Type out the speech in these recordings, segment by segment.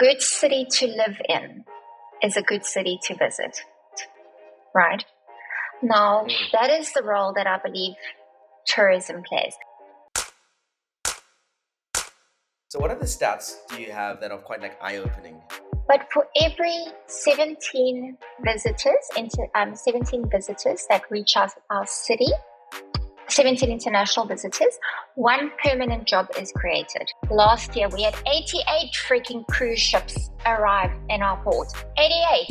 good city to live in is a good city to visit, right? Now, that is the role that I believe tourism plays. So what other stats do you have that are quite like eye-opening? But for every 17 visitors that reach our city, 17 international visitors, one permanent job is created. Last year, we had 88 freaking cruise ships arrive in our port. 88.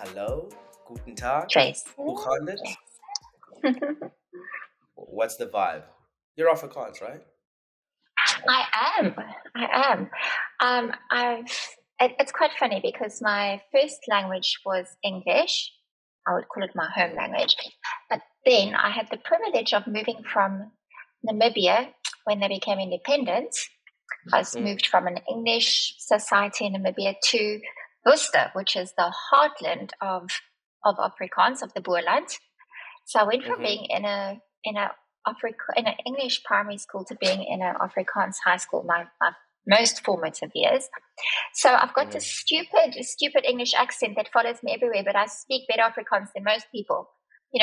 Hello, guten Tag, Trace. hoe gaat het? What's the vibe? You're Afrikaans, right? I am. It's quite funny because my first language was English. I would call it my home language. But then I had the privilege of moving from Namibia when they became independent. I was moved from an English society in Namibia to Worcester, which is the heartland of Afrikaans, of the Boerland. So I went from being in an English primary school to being in an Afrikaans high school, my most formative years. So I've got this stupid English accent that follows me everywhere, but I speak better Afrikaans than most people.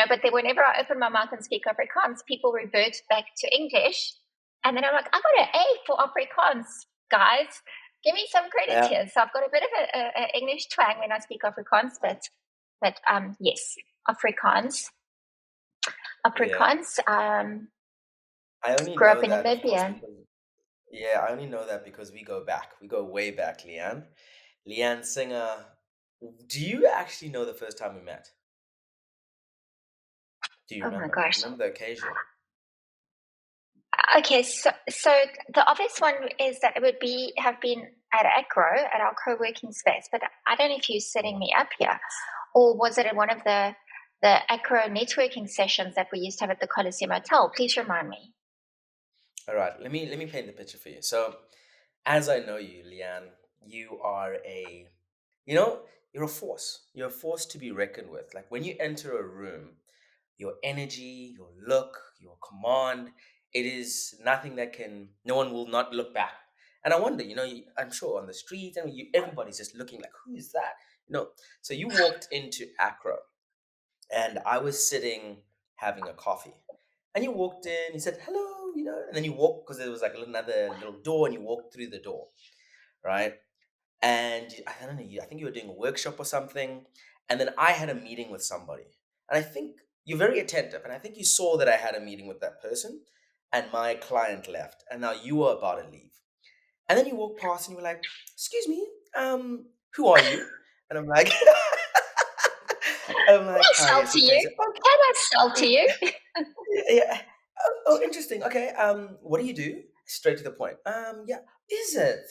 But then whenever I open my mouth and speak Afrikaans, people revert back to English. And then I'm like, I got an A for Afrikaans, guys. Give me some credit here. So I've got a bit of an English twang when I speak Afrikaans, but yes, Afrikaans. I only grew know up in that, of course, Namibia. I only know that because we go back. We go way back, Lee-Anne. Lee-Anne Singer. Do you actually know the first time we met? Do you remember? Oh my gosh. Remember the occasion? Okay, so the obvious one is that it would have been at ACRO, at our co-working space, but I don't know if you're setting me up here, or was it in one of the ACRO networking sessions that we used to have at the Coliseum Hotel? Please remind me. All right, let me paint the picture for you. So, as I know you, Lee-Anne, you are you're a force. You're a force to be reckoned with. Like when you enter a room, your energy, your look, your command, it is nothing that no one will not look back. And I wonder, I'm sure on the street, and everybody's just looking like, who is that? So you walked into Accra, and I was sitting having a coffee. And you walked in, you said, hello, and then you walked, because there was like another little door, and you walked through the door, right? And I don't know, I think you were doing a workshop or something. And then I had a meeting with somebody. And I think you're very attentive. And I think you saw that I had a meeting with that person, and my client left. And now you were about to leave. And then you walked past and you were like, excuse me, who are you? And I'm like, Can I hi, sell it's to okay. you? So, Can I sell to you? yeah. Oh, interesting. Okay. What do you do? Straight to the point. Yeah. Is it?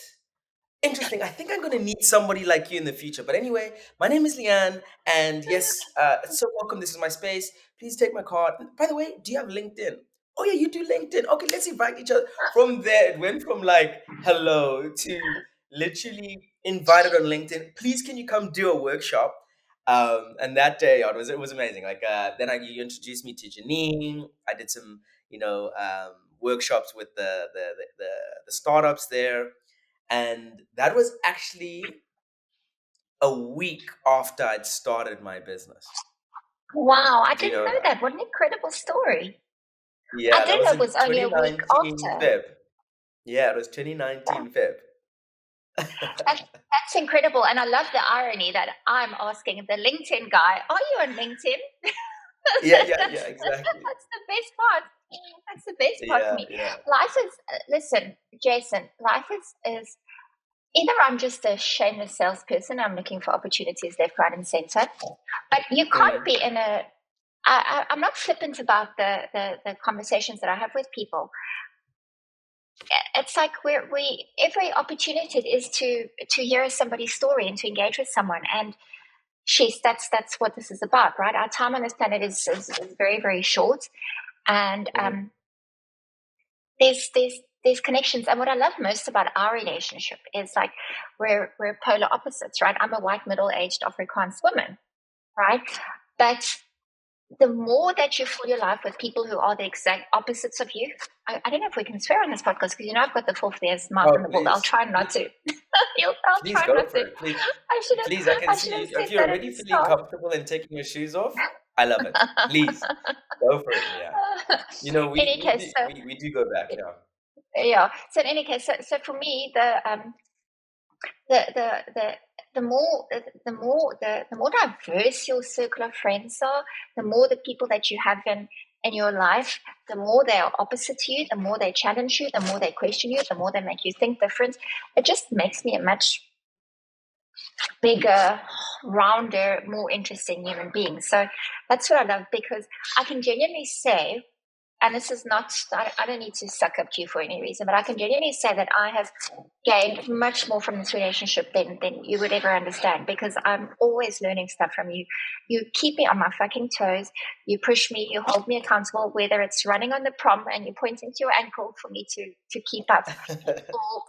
Interesting. I think I'm going to need somebody like you in the future. But anyway, my name is Lee-Anne, and yes, it's so welcome. This is my space. Please take my card. By the way, do you have LinkedIn? Oh yeah, you do LinkedIn. Okay, let's invite each other. From there, it went from like hello to literally invited on LinkedIn. Please, can you come do a workshop? And that day, it was amazing. Like then you introduced me to Janine. I did some workshops with the startups there. And that was actually a week after I'd started my business. Wow, I Do you didn't know know that? that. What an incredible story. Yeah, I that didn't was know it in was only a week 2019 after. Feb. Yeah, it was 2019 Feb. That's incredible. And I love the irony that I'm asking the LinkedIn guy, are you on LinkedIn? Yeah, exactly. That's the best part. That's the best part for me. Yeah. Life is, listen, Jason, life is either I'm just a shameless salesperson, I'm looking for opportunities left, right, and center, but you can't be in I'm not flippant about the conversations that I have with people. It's like every opportunity is to hear somebody's story and to engage with someone. And that's what this is about, right? Our time on this planet is very, very short. And there's there's connections. And what I love most about our relationship is like we're polar opposites, right? I'm a white middle-aged Afrikaans woman, right? But the more that you fill your life with people who are the exact opposites of you, I don't know if we can swear on this podcast because I've got the filthiest mouth in Oh, the world. I'll try not to. I'll please try go not for to. it. Please, I should have. please. I can I should see have you. said If you're that at already the feeling start. comfortable in taking your shoes off, I love it. Please go for it, Leanne. You know, Any case, so we do go back, yeah. yeah. So in any case, so for me, the the more the more diverse your circle of friends are, the more the people that you have in your life, the more they are opposite to you, the more they challenge you, the more they question you, the more they make you think different. It just makes me a much bigger, rounder, more interesting human being. So that's what I love, because I can genuinely say, and this is not, I don't need to suck up to you for any reason, but I can genuinely say that I have gained much more from this relationship than you would ever understand, because I'm always learning stuff from you. You keep me on my fucking toes. You push me. You hold me accountable, whether it's running on the prom and you're pointing to your ankle for me to keep up,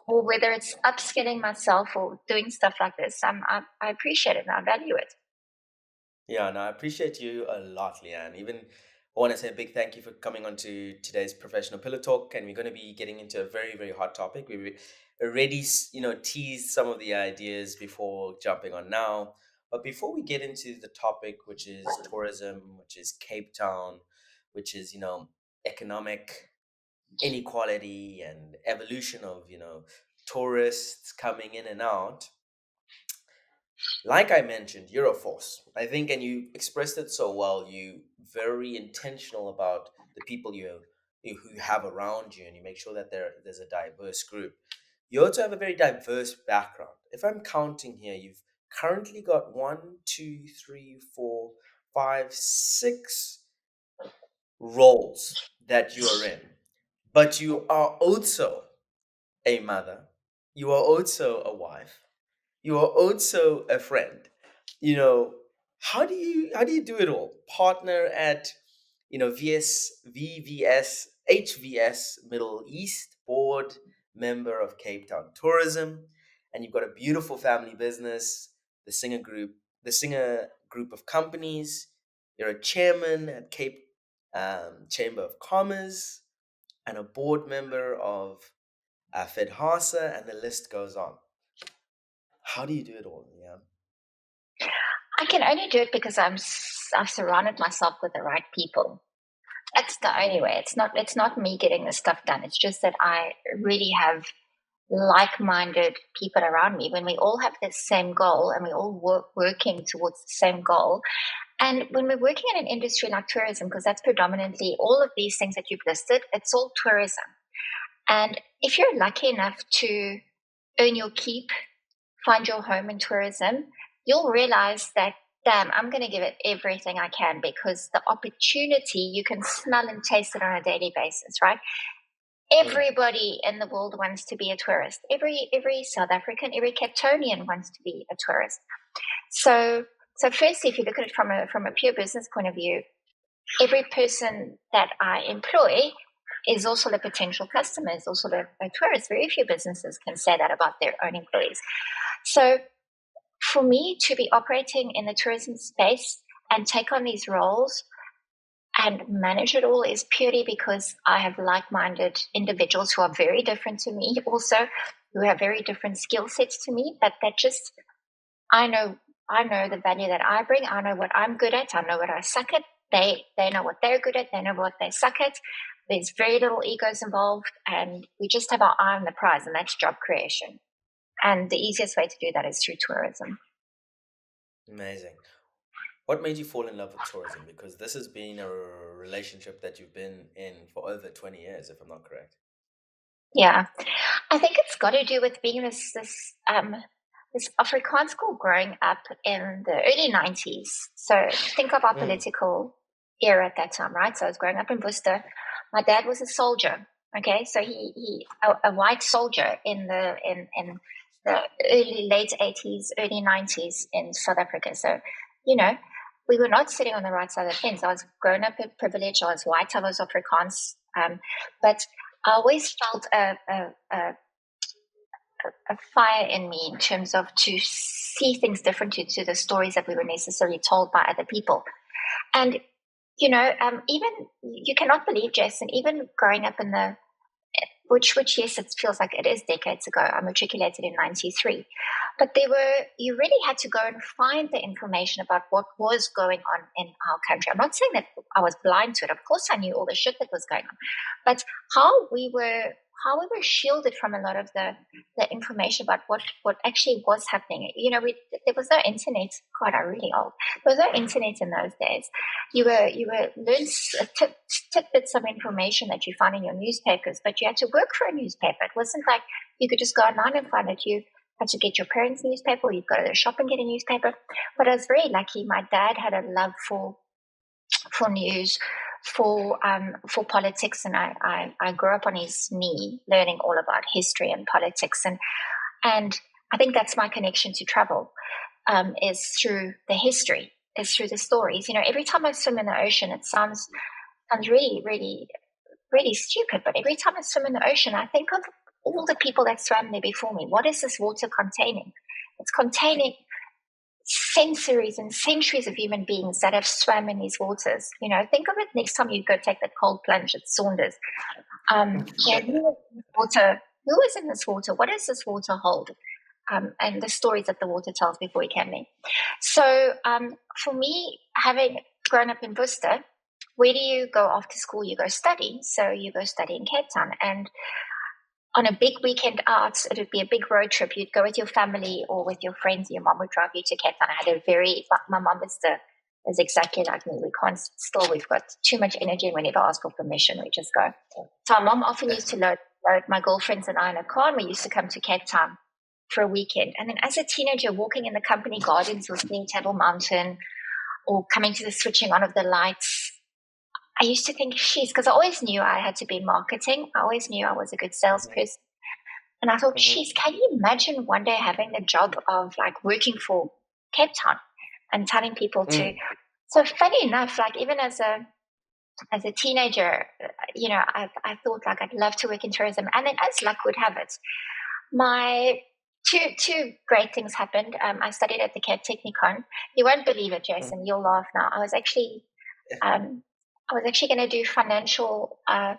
or whether it's upskilling myself or doing stuff like this. I appreciate it and I value it. Yeah, no, I appreciate you a lot, Leanne. Even I want to say a big thank you for coming on to today's professional pillow talk, and we're going to be getting into a very, very hot topic. We already, teased some of the ideas before jumping on now. But before we get into the topic, which is tourism, which is Cape Town, which is, economic inequality and evolution of, tourists coming in and out, like I mentioned, you're a force. I think, and you expressed it so well. You very intentional about the people who you have around you, and you make sure that there's a diverse group. You also have a very diverse background. If I'm counting here, you've currently got 1, 2, 3, 4, 5, 6 roles that you are in, but you are also a mother. You are also a wife. You are also a friend. You know, how do you do it all? Partner at HVS Middle East, board member of Cape Town Tourism, and you've got a beautiful family business, the Singer Group of companies. You're a chairman at Cape Chamber of Commerce and a board member of FedHasa, and the list goes on. How do you do it all, yeah? I can only do it because I've surrounded myself with the right people. That's the only way. It's not me getting this stuff done. It's just that I really have like-minded people around me. When we all have the same goal and we all working towards the same goal. And when we're working in an industry like tourism, because that's predominantly all of these things that you've listed, it's all tourism. And if you're lucky enough to earn your keep, find your home in tourism, you'll realize that, damn, I'm going to give it everything I can, because the opportunity, you can smell and taste it on a daily basis, right? Mm. Everybody in the world wants to be a tourist. Every South African, every Cape Townian wants to be a tourist. So firstly, if you look at it from a pure business point of view, every person that I employ is also a potential customer, is also a tourist. Very few businesses can say that about their own employees. So for me to be operating in the tourism space and take on these roles and manage it all is purely because I have like-minded individuals who are very different to me, also who have very different skill sets to me, but that just, I know I know the value that I bring. I know what I'm good at. I know what I suck at. They know what they're good at. They know what they suck at. There's very little egos involved, and we just have our eye on the prize, and that's job creation. And the easiest way to do that is through tourism. Amazing. What made you fall in love with tourism? Because this has been a relationship that you've been in for over 20 years, if I'm not correct. Yeah, I think it's got to do with being this Afrikaans school growing up in the early 90s. So think of our Mm. political era at that time, right? So I was growing up in Worcester. My dad was a soldier. Okay, so he a white soldier in the early late 80s, early 90s in South Africa. So, you know, we were not sitting on the right side of the fence. I was grown up in privilege. I was white. I was Afrikaans. But I always felt a fire in me in terms of to see things differently to the stories that we were necessarily told by other people. And, even you cannot believe, Jason, even growing up in the which yes, it feels like it is decades ago. I matriculated in '93, but you really had to go and find the information about what was going on in our country. I'm not saying that I was blind to it. Of course, I knew all the shit that was going on, but how we were how we were shielded from a lot of the information about what actually was happening. There was no internet. God, I'm really old. There was no internet in those days. You were learning tidbits of information that you found in your newspapers, but you had to work for a newspaper. It wasn't like you could just go online and find it. You had to get your parents' newspaper, or you'd go to the shop and get a newspaper. But I was very lucky. My dad had a love for news, for politics, and I grew up on his knee, learning all about history and politics, and I think that's my connection to travel, is through the history, is through the stories. Every time I swim in the ocean, it sounds really, really, really stupid, but every time I swim in the ocean, I think of all the people that swam there before me. What is this water containing? It's containing centuries and centuries of human beings that have swam in these waters. Think of it next time you go take that cold plunge at Saunders. Who is in this water? What does this water hold? And the stories that the water tells before we came there. So for me, having grown up in Worcester, where do you go after school? You go study. So you go study in Cape Town. And on a big weekend out, it would be a big road trip. You'd go with your family or with your friends. Your mom would drive you to Cape Town. My mom is exactly like me. We've got too much energy and we never ask for permission. We just go. So my mom often used to load my girlfriends and I in a car, and we used to come to Cape Town for a weekend. And then as a teenager, walking in the company gardens or seeing Table Mountain or coming to the switching on of the lights, I used to think, because I always knew I had to be in marketing. I always knew I was a good salesperson. And I thought, can you imagine one day having the job of like working for Cape Town and telling people to. So funny enough, like even as a teenager, I thought like I'd love to work in tourism. And then as luck would have it, my two great things happened. I studied at the Cape Technicon. You won't believe it, Jason. You'll laugh now. I was actually going to do financial. I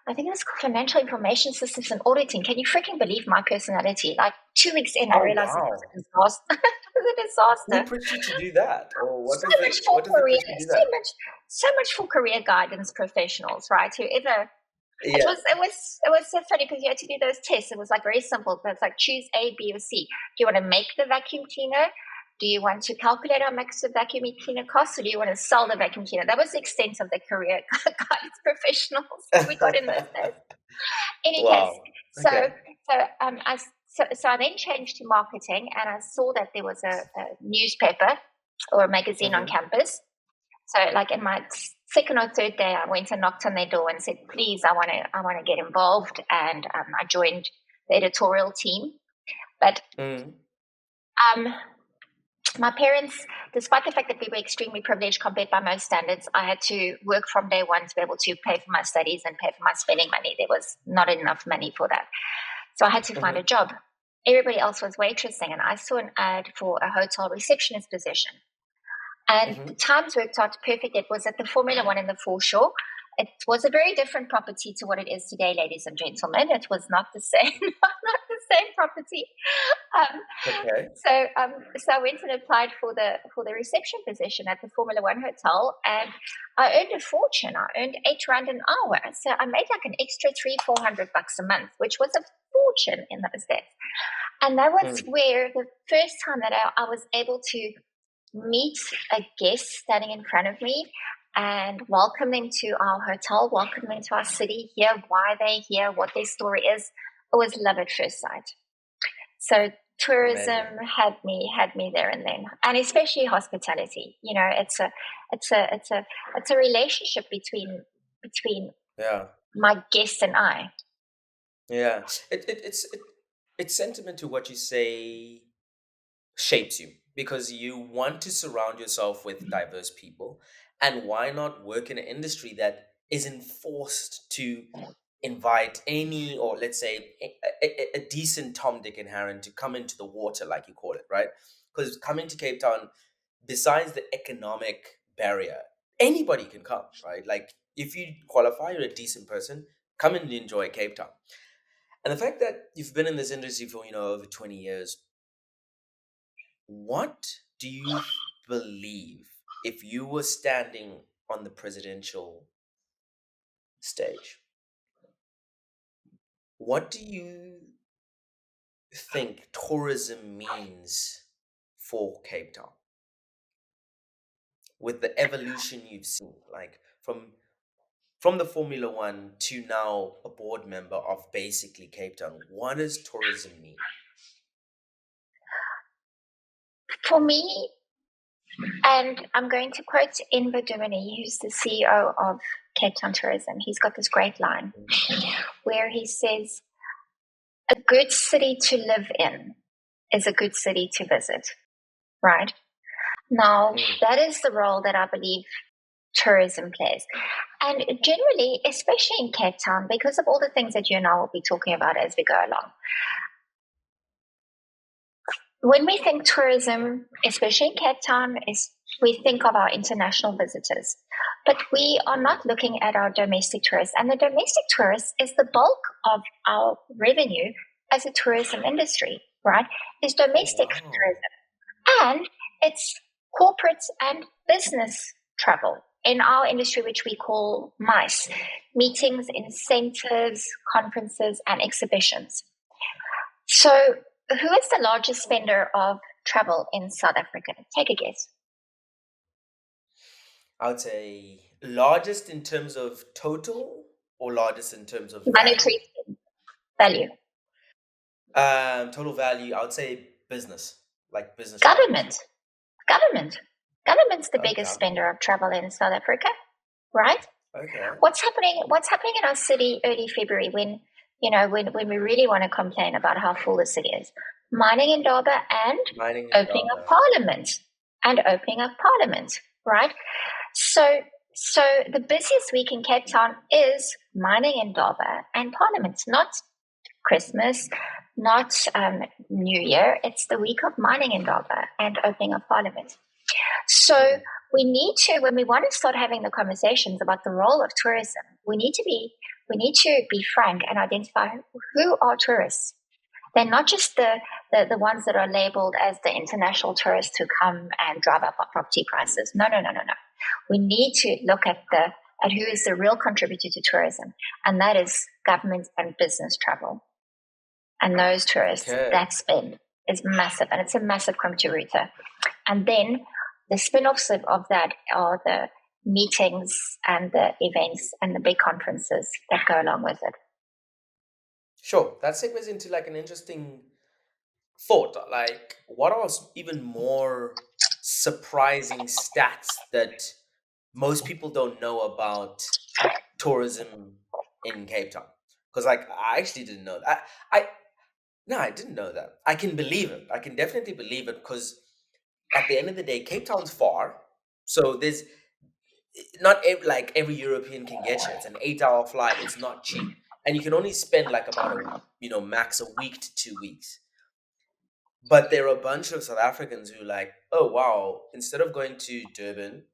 think it was called financial information systems and auditing. Can you freaking believe my personality? Like 2 weeks in, I realized it was a disaster. It was a Who disaster. pushed you to do that, or So much for what is the career, push to do that? so much for career guidance professionals, right? Whoever. It Yeah. was so funny because you had to do those tests. It was like very simple. It's like choose A, B, or C. Do you want to make the vacuum cleaner? Do you want to calculate how much the vacuum cleaner costs, or do you want to sell the vacuum cleaner? That was the extent of the career guidance professionals that we got in those days. Any case, Wow. so Okay. I then changed to marketing, and I saw that there was a newspaper or a magazine on campus. So, like in my second or third day, I went and knocked on their door and said, "Please, I want to get involved." And I joined the editorial team. But um, my parents, despite the fact that we were extremely privileged compared by most standards, I had to work from day one to be able to pay for my studies and pay for my spending money. There was not enough money for that. So I had to find a job. Everybody else was waitressing, and I saw an ad for a hotel receptionist position. And the times worked out perfect. It was at the Formula One in the foreshore. It was a very different property to what it is today, ladies and gentlemen. It was not the same, not the same property. Okay. So I went and applied for the reception position at the Formula One hotel, and I earned a fortune. I earned £8 an hour, so I made like an extra $300-400 a month, which was a fortune in those days. And that was where the first time that I was able to meet a guest standing in front of me and welcome them to our hotel, welcome them to our city, hear why they're here, what their story is. It was love at first sight. So tourism Amazing. had me there and then, and especially hospitality. It's a relationship between Yeah. my guest and I. Yeah. It's sentiment to what you say shapes you because you want to surround yourself with diverse people. And why not work in an industry that isn't forced to invite any, or let's say a decent Tom, Dick, and Harry to come into the water, like you call it, right? Because coming to Cape Town, besides the economic barrier, anybody can come, right? Like if you qualify, you're a decent person, come and enjoy Cape Town. And the fact that you've been in this industry for, over 20 years, what do you believe, if you were standing on the presidential stage, what do you think tourism means for Cape Town? With the evolution you've seen, like from the Formula One to now a board member of basically Cape Town, what does tourism mean? For me, and I'm going to quote Enver Domini, who's the CEO of Cape Town Tourism. He's got this great line where he says, a good city to live in is a good city to visit, right? Now, that is the role that I believe tourism plays. And generally, especially in Cape Town, because of all the things that you and I will be talking about as we go along, when we think tourism, especially in Cape Town, we think of our international visitors, but we are not looking at our domestic tourists. And the domestic tourist is the bulk of our revenue as a tourism industry, right? Is domestic tourism. And it's corporate and business travel in our industry, which we call MICE, meetings, incentives, conferences, and exhibitions. So who is the largest spender of travel in South Africa? Take a guess. I would say largest in terms of total or largest in terms of value? Monetary value. Total value, I would say business, like business travel. Government's the biggest Okay. spender of travel in South Africa, right? Okay. What's happening in our city early February when we really want to complain about how full the city is? Mining in Durban and Mining in opening of Durban. Parliament, right? So the busiest week in Cape Town is mining in Durban and Parliament, not Christmas, not New Year. It's the week of mining in Durban and opening of Parliament. So we need to, when we want to start having the conversations about the role of tourism, we need to be frank and identify who are tourists. They're not just the ones that are labeled as the international tourists who come and drive up our property prices. No. We need to look at who is the real contributor to tourism, and that is government and business travel. And those tourists, that spend is massive, and it's a massive contributor. And then the spin-offs of that are the meetings and the events and the big conferences that go along with it. Sure. That segues into like an interesting thought. Like, what are even more surprising stats that most people don't know about tourism in Cape Town? Because like I actually didn't know that. I didn't know that. I can believe it. I can definitely believe it because at the end of the day, Cape Town's far, so there's not like every European can get you. It's an 8-hour flight. It's not cheap, and you can only spend like about max a week to 2 weeks. But there are a bunch of South Africans who like, oh wow, instead of going to Durban,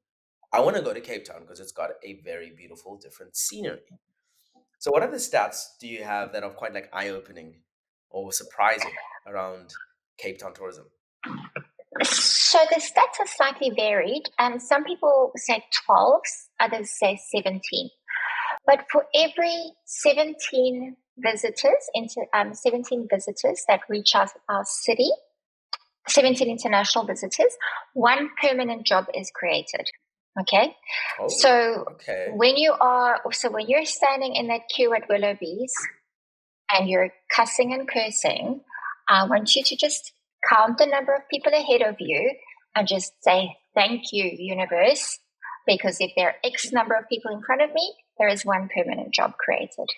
I want to go to Cape Town because it's got a very beautiful, different scenery. So, what other stats do you have that are quite like eye-opening or surprising around Cape Town tourism? So the stats are slightly varied. Some people say 12, others say 17. But for every 17 visitors that reach our city, 17 international visitors, one permanent job is created. Okay. So when you're standing in that queue at Willoughby's and you're cussing and cursing, I want you to just count the number of people ahead of you and just say, thank you, universe, because if there are X number of people in front of me, there is one permanent job created.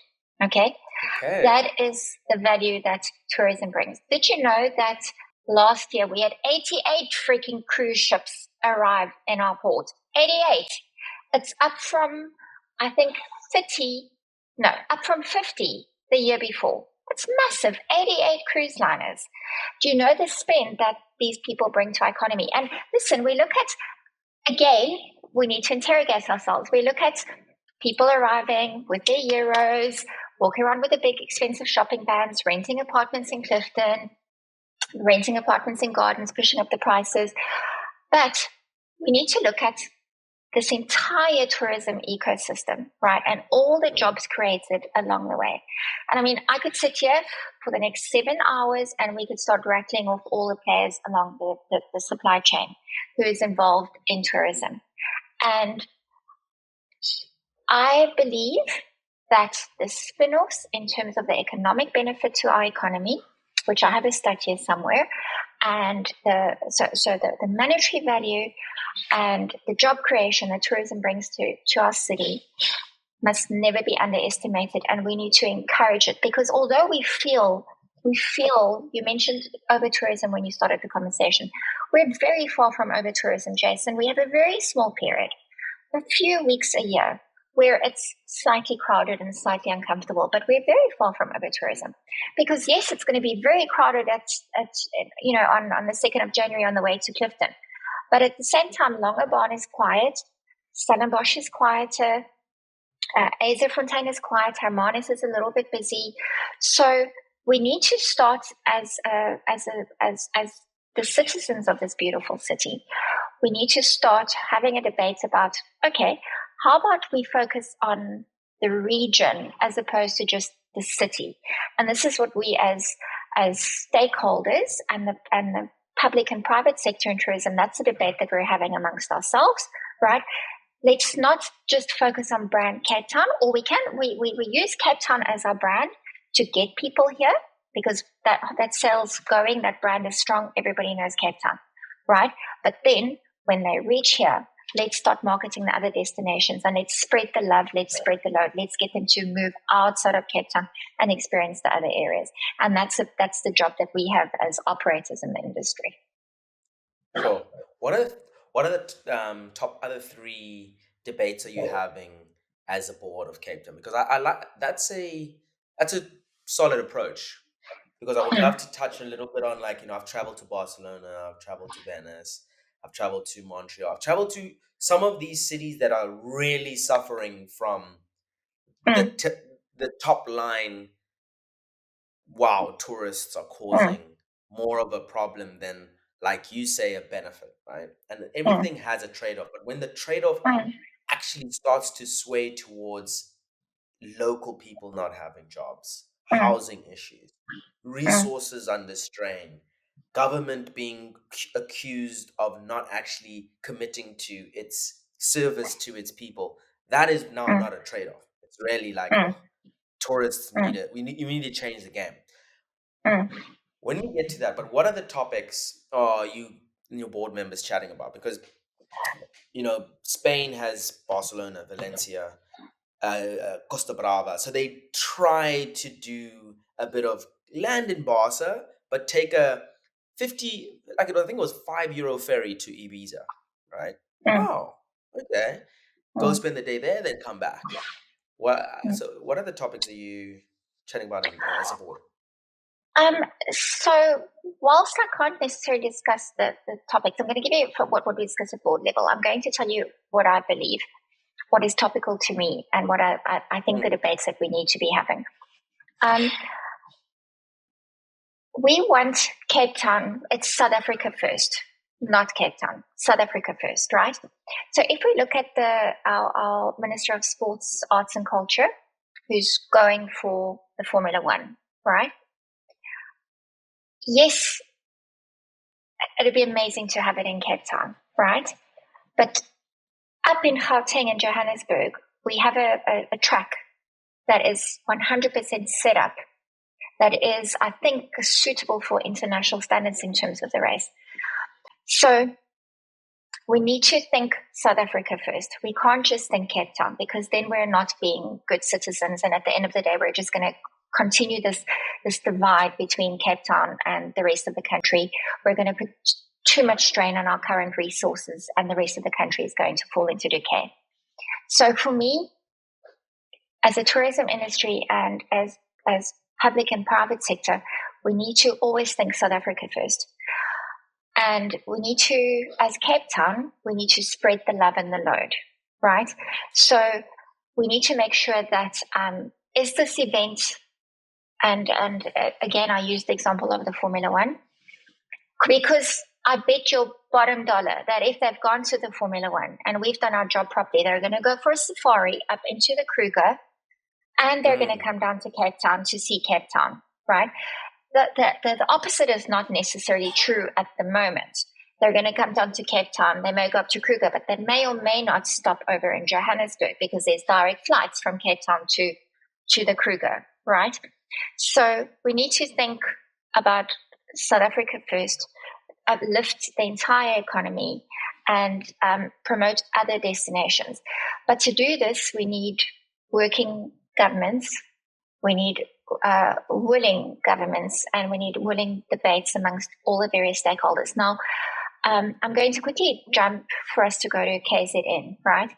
Okay? That is the value that tourism brings. Did you know that last year we had 88 freaking cruise ships arrive in our port? 88. It's up from, I think, 30 No, up from 50 the year before. It's massive. 88 cruise liners. Do you know the spend that these people bring to our economy? And listen, we look at, again, we need to interrogate ourselves. We look at people arriving with their euros, walking around with the big expensive shopping vans, renting apartments in Clifton, renting apartments in Gardens, pushing up the prices. But we need to look at this entire tourism ecosystem, right? And all the jobs created along the way. And I mean, I could sit here for the next 7 hours and we could start rattling off all the players along the supply chain who is involved in tourism. And I believe that the spin-offs in terms of the economic benefit to our economy, which I have a stat here somewhere, and the monetary value and the job creation that tourism brings to our city must never be underestimated, and we need to encourage it, because although we feel, you mentioned over tourism when you started the conversation, we're very far from over tourism, Jason. We have a very small period, a few weeks a year, where it's slightly crowded and slightly uncomfortable, but we're very far from over tourism, because yes, it's going to be very crowded at on the 2nd of January on the way to Clifton, but at the same time, Langebaan is quiet, Stellenbosch is quieter, Fontaine is quiet, Hermanus is a little bit busy. So we need to start as the citizens of this beautiful city. We need to start having a debate about, okay, how about we focus on the region as opposed to just the city? And this is what we as stakeholders and the public and private sector in tourism, that's a debate that we're having amongst ourselves, right? Let's not just focus on brand Cape Town, or we use Cape Town as our brand to get people here, because that sales going, that brand is strong, everybody knows Cape Town, right? But then when they reach here, let's start marketing the other destinations, and let's spread the love, let's spread the load, let's get them to move outside of Cape Town and experience the other areas. And that's the job that we have as operators in the industry. Sure. What are the top other three debates are you having as a board of Cape Town? Because I like that's a solid approach. Because I would love to touch a little bit on, like, I've traveled to Barcelona, I've traveled to Venice, I've traveled to Montreal, I've traveled to some of these cities that are really suffering from the top line. Wow, tourists are causing more of a problem than, like you say, a benefit, right? And everything has a trade-off. But when the trade-off actually starts to sway towards local people not having jobs, housing issues, resources under strain, government being accused of not actually committing to its service to its people, that is now not a trade-off. It's really like, oh, tourists you need to change the game. When we get to that, but what are the topics are you and your board members chatting about? Because Spain has Barcelona, Valencia, Costa Brava, so they try to do a bit of land in Barca, but take a 50, like I think it was €5 ferry to Ibiza, right? Oh, okay. Go spend the day there, then come back. So what other topics are you chatting about as a board? So whilst I can't necessarily discuss the topics, I'm going to give you what we discuss at board level. I'm going to tell you what I believe, what is topical to me, and what I think the debates that we need to be having. We want Cape Town, it's South Africa first, not Cape Town, South Africa first, right? So if we look at our Minister of Sports, Arts and Culture, who's going for the Formula One, right? Yes, it'd be amazing to have it in Cape Town, right? But up in Gauteng and Johannesburg, we have a track that is 100% set up, that is, I think, suitable for international standards in terms of the race. So we need to think South Africa first. We can't just think Cape Town, because then we're not being good citizens. And at the end of the day, we're just going to continue this divide between Cape Town and the rest of the country. We're going to put too much strain on our current resources, and the rest of the country is going to fall into decay. So for me, as a tourism industry and as public and private sector, we need to always think South Africa first. And we need to, as Cape Town, we need to spread the love and the load, right? So we need to make sure that is this event, and again, I use the example of the Formula One, because I bet your bottom dollar that if they've gone to the Formula One and we've done our job properly, they're going to go for a safari up into the Kruger, and they're going to come down to Cape Town to see Cape Town, right? The opposite is not necessarily true at the moment. They're going to come down to Cape Town. They may go up to Kruger, but they may or may not stop over in Johannesburg because there's direct flights from Cape Town to the Kruger, right? So we need to think about South Africa first, uplift the entire economy, and promote other destinations. But to do this, we need working governments, we need willing governments, and we need willing debates amongst all the various stakeholders. Now, I'm going to quickly jump for us to go to KZN, right?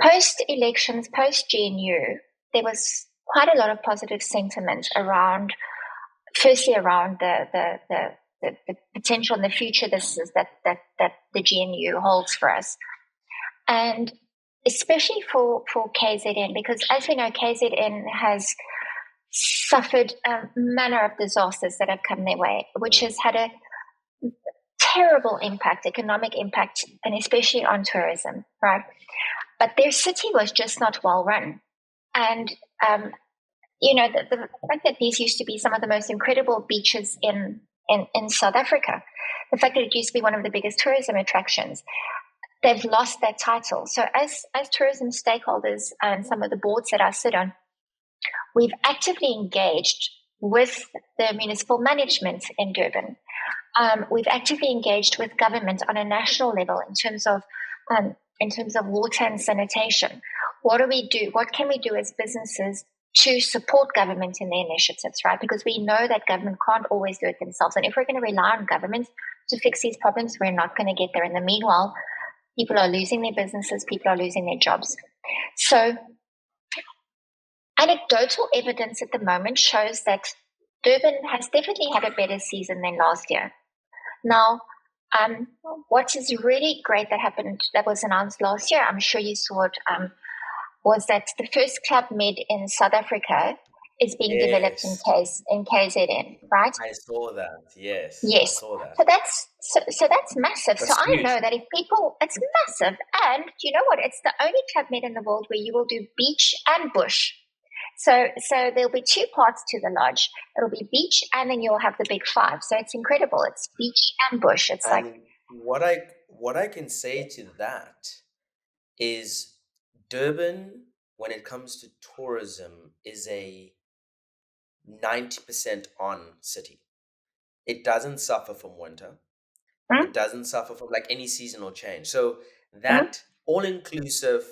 Post-elections, post-GNU, there was quite a lot of positive sentiment around, firstly, around the potential in the future that the GNU holds for us. And especially for KZN, because as we know, KZN has suffered a manner of disasters that have come their way, which has had a terrible impact, economic impact, and especially on tourism, right? But their city was just not well run. And, the fact that these used to be some of the most incredible beaches in South Africa, the fact that it used to be one of the biggest tourism attractions, they've lost that title. So as tourism stakeholders and some of the boards that I sit on, we've actively engaged with the municipal management in Durban. We've actively engaged with government on a national level in terms of water and sanitation. What do we do? What can we do as businesses to support government in their initiatives, right? Because we know that government can't always do it themselves. And if we're going to rely on government to fix these problems, we're not going to get there. In the meanwhile, people are losing their businesses, people are losing their jobs. So anecdotal evidence at the moment shows that Durban has definitely had a better season than last year. Now, what is really great that happened, that was announced last year, I'm sure you saw it, was that the first Club Med in South Africa is being developed in KZN, right? I saw that. Yes. I Yes. saw that. So that's massive. That's so huge. I know that if people, it's massive. And you know what? It's the only Club Med in the world where you will do beach and bush. So there'll be two parts to the lodge. It'll be beach, and then you'll have the big five. So it's incredible. It's beach and bush. It's And what I can say to that is Durban, when it comes to tourism, is a 90% on city. It doesn't suffer from winter. It doesn't suffer from like any seasonal change. So that all-inclusive,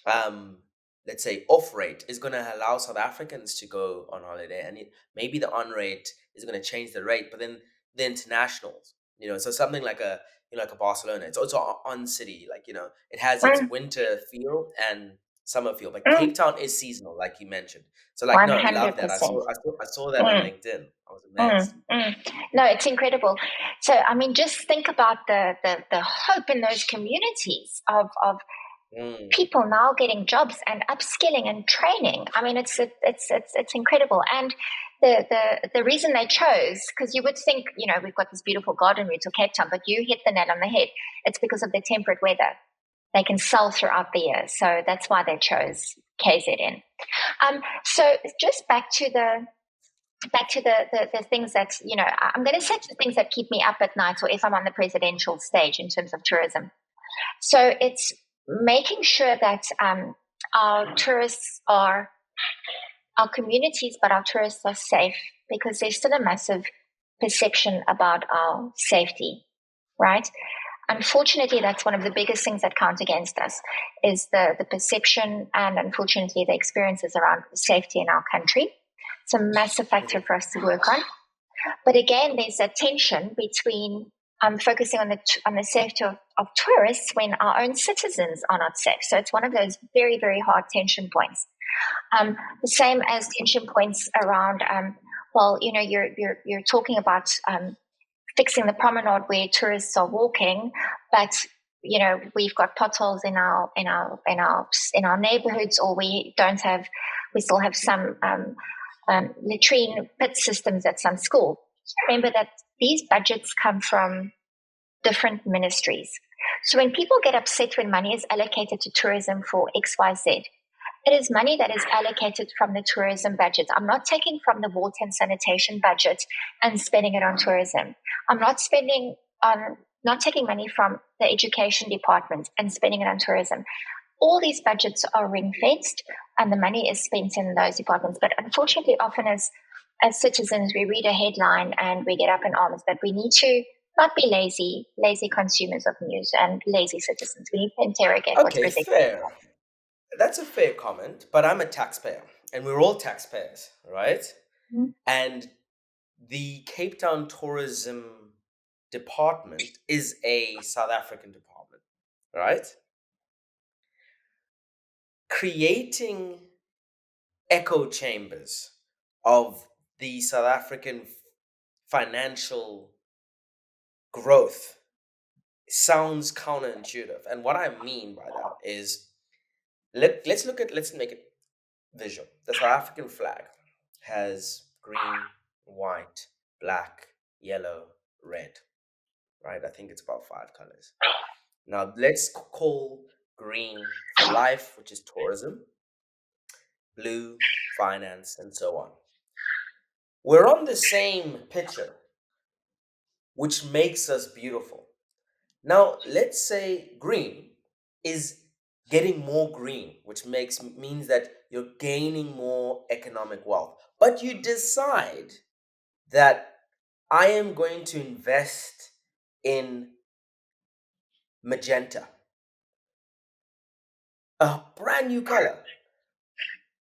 let's say, off rate is going to allow South Africans to go on holiday, and maybe the on rate is going to change the rate, but then the internationals, so something like like a Barcelona, it's also on city, it has its winter feel and summer feel, but Cape Town is seasonal, like you mentioned. So no, I love that. I saw that on LinkedIn. I was amazed. No, it's incredible. So I mean, just think about the hope in those communities of people now getting jobs and upskilling and training. I mean, it's incredible. And the reason they chose, because you would think, we've got this beautiful garden route to Cape Town, but you hit the nail on the head. It's because of the temperate weather. They can sell throughout the year. So that's why they chose KZN. So just back to the things that, I'm going to say the things that keep me up at night, or if I'm on the presidential stage in terms of tourism. So it's making sure that our tourists our communities, but our tourists are safe, because there's still a massive perception about our safety, right? Unfortunately, that's one of the biggest things that count against us, is the perception and, unfortunately, the experiences around safety in our country. It's a massive factor for us to work on. But again, there's a tension between focusing on the safety of tourists when our own citizens are not safe. So it's one of those very, very hard tension points. The same as tension points around, you're talking about fixing the promenade where tourists are walking, but we've got potholes in our neighborhoods, or we still have some latrine pit systems at some school. Remember that these budgets come from different ministries. So when people get upset when money is allocated to tourism for XYZ, it is money that is allocated from the tourism budget. I'm not taking from the water and sanitation budget and spending it on tourism. I'm not taking money from the education department and spending it on tourism. All these budgets are ring-fenced and the money is spent in those departments. But unfortunately, often as citizens, we read a headline and we get up in arms, but we need to not be lazy consumers of news and lazy citizens. We need to interrogate what's Okay, presented. fair. That's a fair comment, but I'm a taxpayer and we're all taxpayers, right? Mhm. And the Cape Town Tourism Department is a South African department, right? Creating echo chambers of the South African financial growth sounds counterintuitive. And what I mean by that is let's make it visual. The South African flag has green, white, black, yellow, red, right? I think it's about 5 colors. Now let's call green for life, which is tourism, blue, finance, and so on. We're on the same picture, which makes us beautiful. Now, let's say green is getting more green, which means that you're gaining more economic wealth. But you decide that I am going to invest in magenta, a brand new color,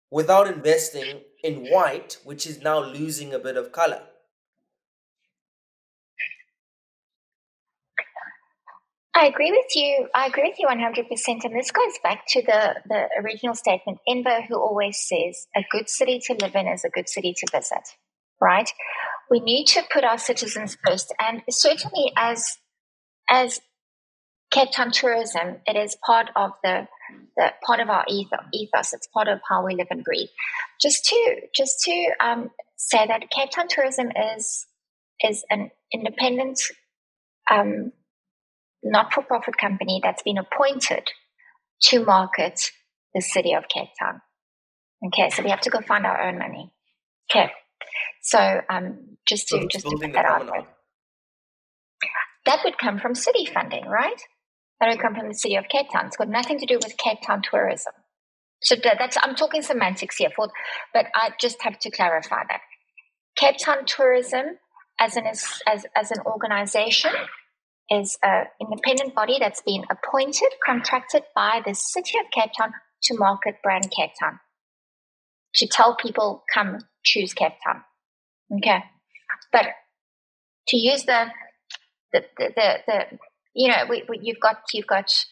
without investing in white, which is now losing a bit of color. I agree with you. 100%. And this goes back to the original statement. Enver, who always says, a good city to live in is a good city to visit, right? We need to put our citizens first. And certainly as Cape Town tourism, it is part of the part of our ethos. It's part of how we live and breathe. Just to say that Cape Town tourism is an independent not-for-profit company that's been appointed to market the city of Cape Town. Okay, so we have to go find our own money. Okay, so just to put that out there. That would come from city funding, right? That would come from the city of Cape Town. It's got nothing to do with Cape Town tourism. So I'm talking semantics here, but I just have to clarify that. Cape Town tourism as an organization is an independent body that's been appointed, contracted by the city of Cape Town to market brand Cape Town, to tell people, come choose Cape Town. Okay, but to use you've got.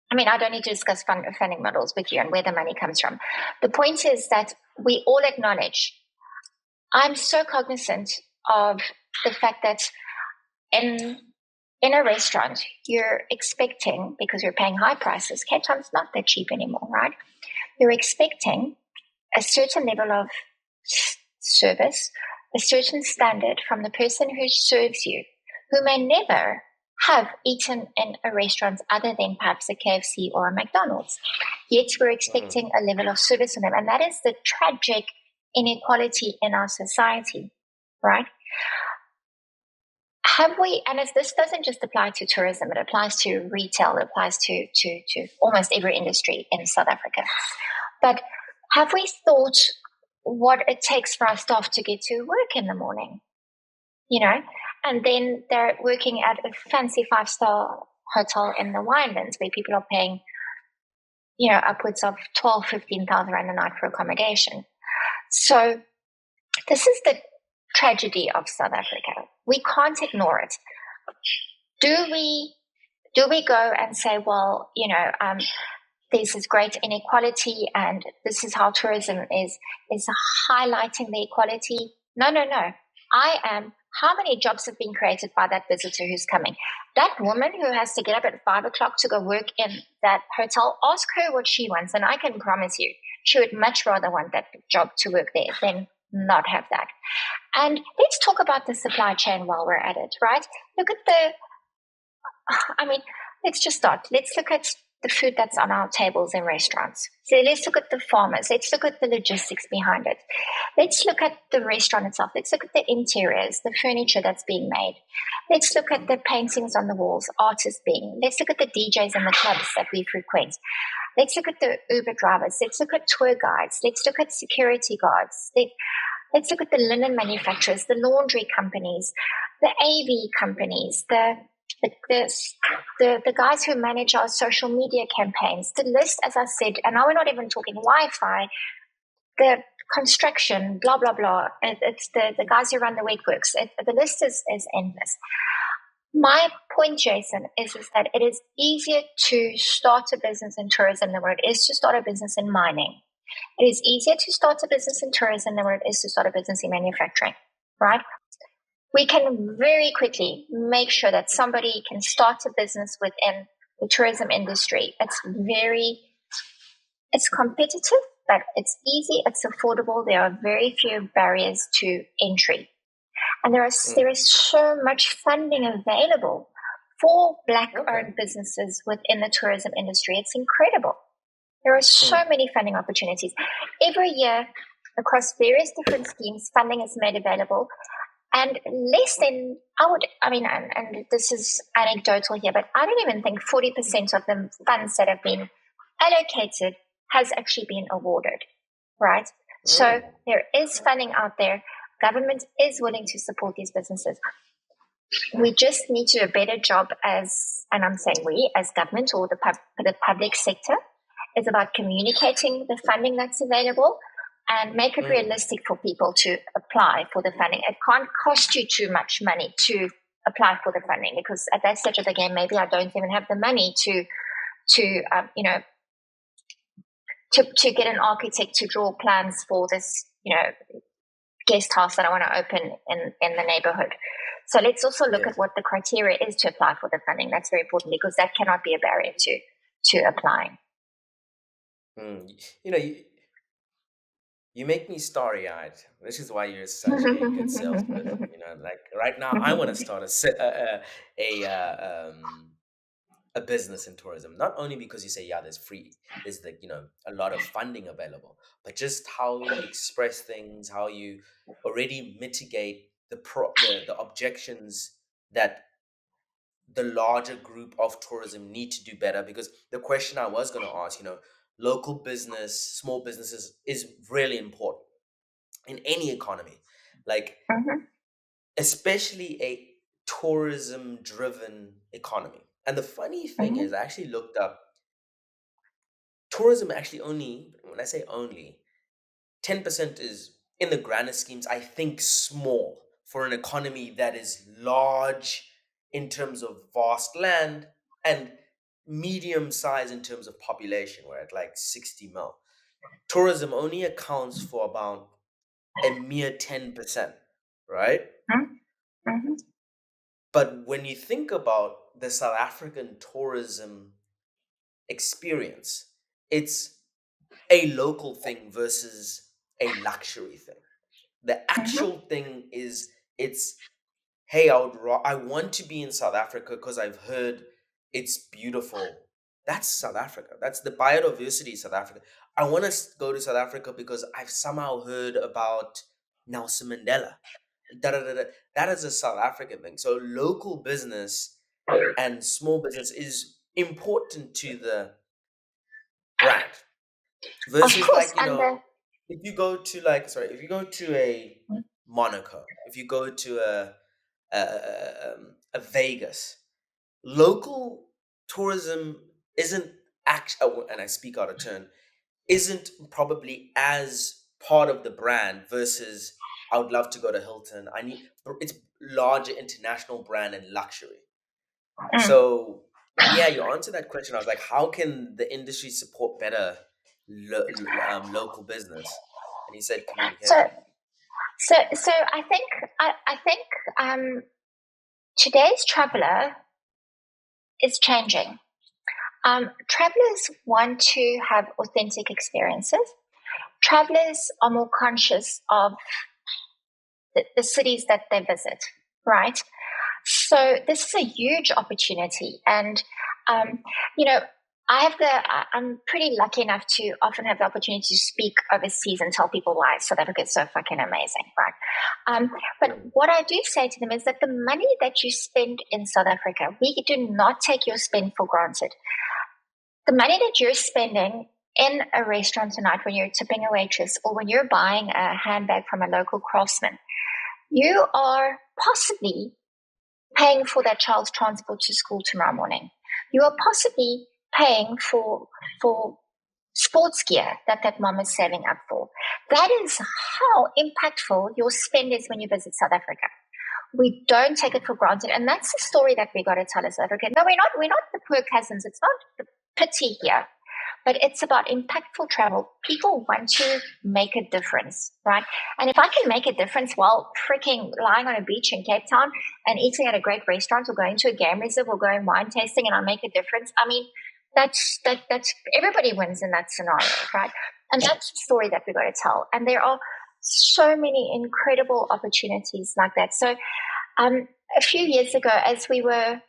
I mean, I don't need to discuss funding models with you and where the money comes from. The point is that we all acknowledge. I'm so cognizant of the fact that in a restaurant, you're expecting, because you're paying high prices, Cape Town's not that cheap anymore, right? You're expecting a certain level of service, a certain standard from the person who serves you, who may never have eaten in a restaurant other than perhaps a KFC or a McDonald's. Yet we're expecting a level of service from them. And that is the tragic inequality in our society, right? Have we, and this doesn't just apply to tourism, it applies to retail, it applies to almost every industry in South Africa. But have we thought what it takes for our staff to get to work in the morning? And then they're working at a fancy 5-star hotel in the Winelands where people are paying, upwards of 12,000-15,000 rand a night for accommodation. So this is the tragedy of South Africa. We can't ignore it. Do we go and say, well, there's this great inequality, and this is how tourism is highlighting the equality? No, no, no. I am. How many jobs have been created by that visitor who's coming? That woman who has to get up at 5 o'clock to go work in that hotel, ask her what she wants, and I can promise you, she would much rather want that job to work there than not have that. And let's talk about the supply chain while we're at it, right? Look at let's just start. Let's look at the food that's on our tables in restaurants. So let's look at the farmers. Let's look at the logistics behind it. Let's look at the restaurant itself. Let's look at the interiors, the furniture that's being made. Let's look at the paintings on the walls, artists being. Let's look at the DJs and the clubs that we frequent. Let's look at the Uber drivers. Let's look at tour guides. Let's look at security guards. Let's look at the linen manufacturers, the laundry companies, the AV companies, the guys who manage our social media campaigns. The list, as I said, and now we're not even talking Wi-Fi, the construction, blah, blah, blah. It's the guys who run the wet works. The list is endless. My point, Jason, is that it is easier to start a business in tourism than what it is to start a business in mining. It is easier to start a business in tourism than what it is to start a business in manufacturing, right? We can very quickly make sure that somebody can start a business within the tourism industry. It's competitive, but it's easy, it's affordable. There are very few barriers to entry. And there is so much funding available for Black-owned businesses within the tourism industry. It's incredible. There are so many funding opportunities. Every year, across various different schemes, funding is made available. And less than, and this is anecdotal here, but I don't even think 40% of the funds that have been allocated has actually been awarded, right? So there is funding out there. Government is willing to support these businesses. We just need to do a better job and I'm saying we, as government or the public sector, is about communicating the funding that's available and make it realistic for people to apply for the funding. It can't cost you too much money to apply for the funding, because at that stage of the game, maybe I don't even have the money to get an architect to draw plans for this, guest house that I want to open in the neighborhood. So let's also look at what the criteria is to apply for the funding. That's very important, because that cannot be a barrier to applying. You make me starry-eyed. This is why you're such a good salesperson. Like right now, I want to start a business in tourism. Not only because you say, there's a lot of funding available, but just how you express things, how you already mitigate the objections that the larger group of tourism need to do better. Because the question I was going to ask, local business, small businesses is really important in any economy, like especially a tourism driven economy. And the funny thing is, I actually looked up tourism actually only, when I say only, 10% is, in the grander schemes, I think small for an economy that is large in terms of vast land and medium size in terms of population. We're at like 60 mil. Tourism only accounts for about a mere 10%, right? But when you think about the South African tourism experience, it's a local thing versus a luxury thing. The actual thing is, it's, hey, I want to be in South Africa because I've heard it's beautiful. That's South Africa. That's the biodiversity of South Africa. I want to go to South Africa because I've somehow heard about Nelson Mandela. Da, da, da, da. That is a South African thing. So local business and small business is important to the brand. Versus, course, if you go to if you go to a Monaco, if you go to a Vegas, local tourism isn't actually, and I speak out of turn, isn't probably as part of the brand versus I would love to go to Hilton. It's larger international brand and luxury. mm. So yeah, you answered that question. I was like, how can the industry support better local business? And you said So, communication. so I think um, today's traveler is changing. Travelers want to have authentic experiences. Travelers are more conscious of the cities that they visit, right? So this is a huge opportunity, and um, you know, I'm pretty lucky enough to often have the opportunity to speak overseas and tell people why South Africa is so fucking amazing, right? But Mm. what I do say to them is that the money that you spend in South Africa, we do not take your spend for granted. The money that you're spending in a restaurant tonight when you're tipping a waitress or when you're buying a handbag from a local craftsman, you are possibly paying for that child's transport to school tomorrow morning. You are possibly paying for sports gear that mom is saving up for. That is how impactful your spend is when you visit South Africa. We don't take it for granted, and that's the story that we got to tell as South Africa. No, we're not the poor cousins. It's not the pity here, but it's about impactful travel. People want to make a difference, right? And if I can make a difference while freaking lying on a beach in Cape Town and eating at a great restaurant or going to a game reserve or going wine tasting and I make a difference, I mean, that's everybody wins in that scenario, right? And that's the story that we got to tell. And there are so many incredible opportunities like that. So a few years ago, as we were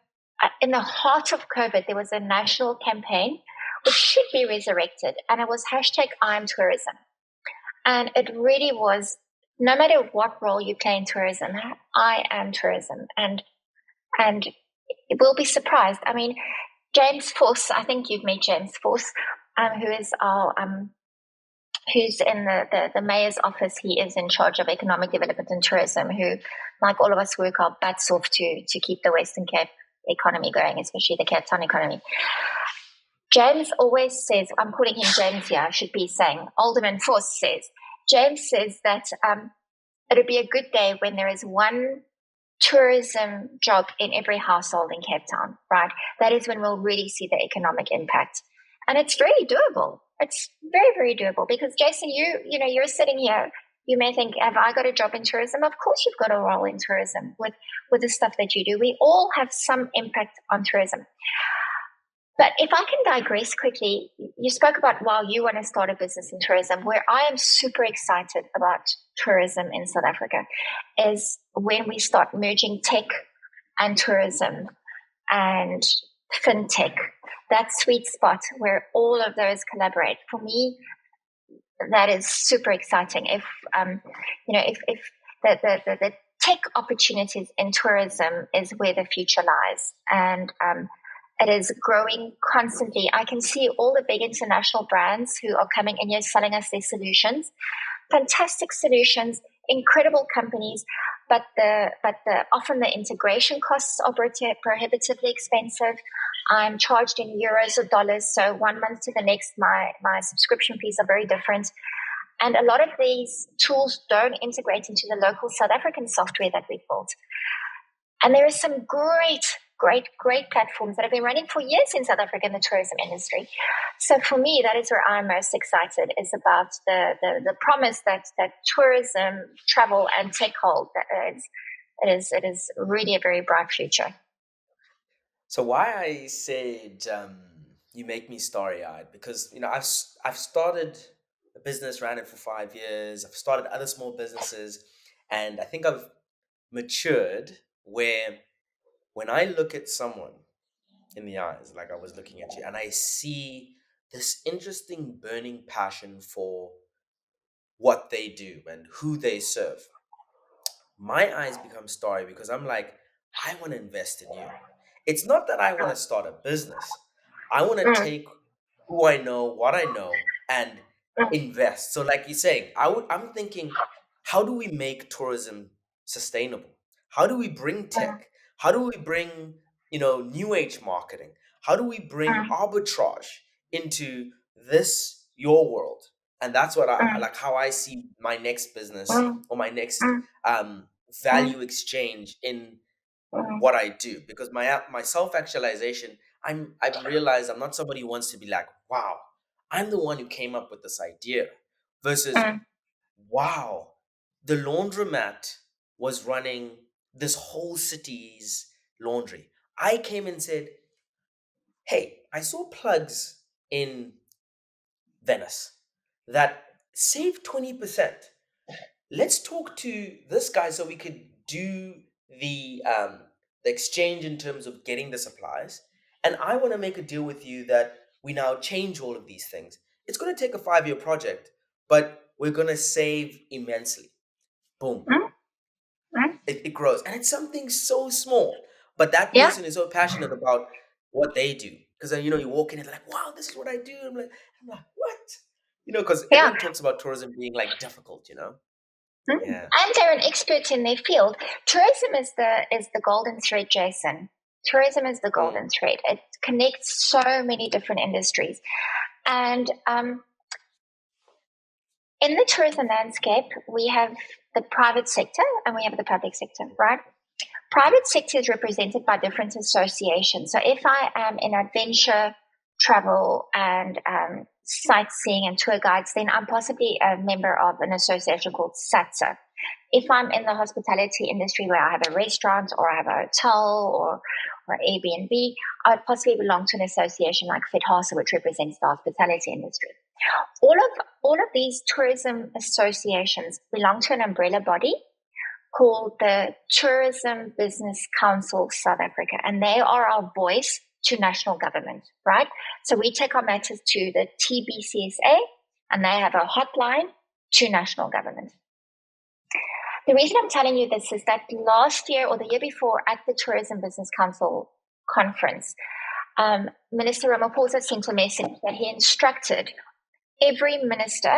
in the heart of COVID, there was a national campaign which should be resurrected, and it was hashtag I'm tourism. And it really was, no matter what role you play in tourism, I am tourism. And we'll be surprised. I mean, James Force, I think you've met James Force, who is our who's in the mayor's office. He is in charge of economic development and tourism, who, like all of us, work our butts off to keep the Western Cape economy going, especially the Cape Town economy. James always says, I'm calling him James here, I should be saying, Alderman Force says, James says that it would be a good day when there is one tourism job in every household in Cape Town, right? That is when we'll really see the economic impact. And it's really doable. It's very, very doable because Jason, you're sitting here. You may think, have I got a job in tourism? Of course you've got a role in tourism with the stuff that you do. We all have some impact on tourism. But if I can digress quickly, you spoke about, wow, you want to start a business in tourism. Where I am super excited about tourism in South Africa is when we start merging tech and tourism and fintech, that sweet spot where all of those collaborate. For me, that is super exciting. If the tech opportunities in tourism is where the future lies, and it is growing constantly. I can see all the big international brands who are coming in here selling us their solutions, fantastic solutions, incredible companies, but the often the integration costs are prohibitively expensive. I'm charged in euros or dollars, so 1 month to the next, my subscription fees are very different. And a lot of these tools don't integrate into the local South African software that we've built. And there are some great platforms that have been running for years in South Africa in the tourism industry. So for me, that is where I'm most excited, is about the promise that tourism, travel, and tech hold. It is really a very bright future. So why I said you make me starry eyed, because I've started a business, ran it for 5 years. I've started other small businesses, and I think I've matured where when I look at someone in the eyes, like I was looking at you, and I see this interesting burning passion for what they do and who they serve, my eyes become starry because I'm like, I want to invest in you. It's not that I want to start a business. I want to Mm, take who I know, what I know, and mm, invest. So, like you're saying, I'm thinking, how do we make tourism sustainable? How do we bring mm, tech? How do we bring, new age marketing? How do we bring mm, arbitrage into your world? And that's what I mm, like, how I see my next business mm, or my next mm, um, mm, value exchange in what I do, because my self actualization, I've realized I'm not somebody who wants to be like, wow, I'm the one who came up with this idea, versus, Mm, wow, the laundromat was running this whole city's laundry. I came and said, hey, I saw plugs in Venice that save 20%. Let's talk to this guy so we could do the exchange in terms of getting the supplies. And I want to make a deal with you that we now change all of these things. It's going to take a 5-year project, but we're going to save immensely. Boom. mm, mm. It grows. And it's something so small. But that Yeah, person is so passionate about what they do. Because then, you walk in and they're like, wow, this is what I do. I'm like, what? Because yeah. everyone talks about tourism being like difficult. Mm. Yeah. And they're an expert in their field. Tourism is the golden thread, Jason. Tourism is the Mm, golden thread. It connects so many different industries. And in the tourism landscape, we have the private sector and we have the public sector, right? Private sector is represented by different associations. So if I am in adventure, travel, and sightseeing and tour guides, then I'm possibly a member of an association called SATSA. If I'm in the hospitality industry where I have a restaurant or I have a hotel or Airbnb, I would possibly belong to an association like FITHASA, which represents the hospitality industry. All of these tourism associations belong to an umbrella body called the Tourism Business Council South Africa, and they are our voice to national government, right? So we take our matters to the TBCSA, and they have a hotline to national government. The reason I'm telling you this is that last year or the year before at the Tourism Business Council conference, Minister Ramaphosa sent a message that he instructed every minister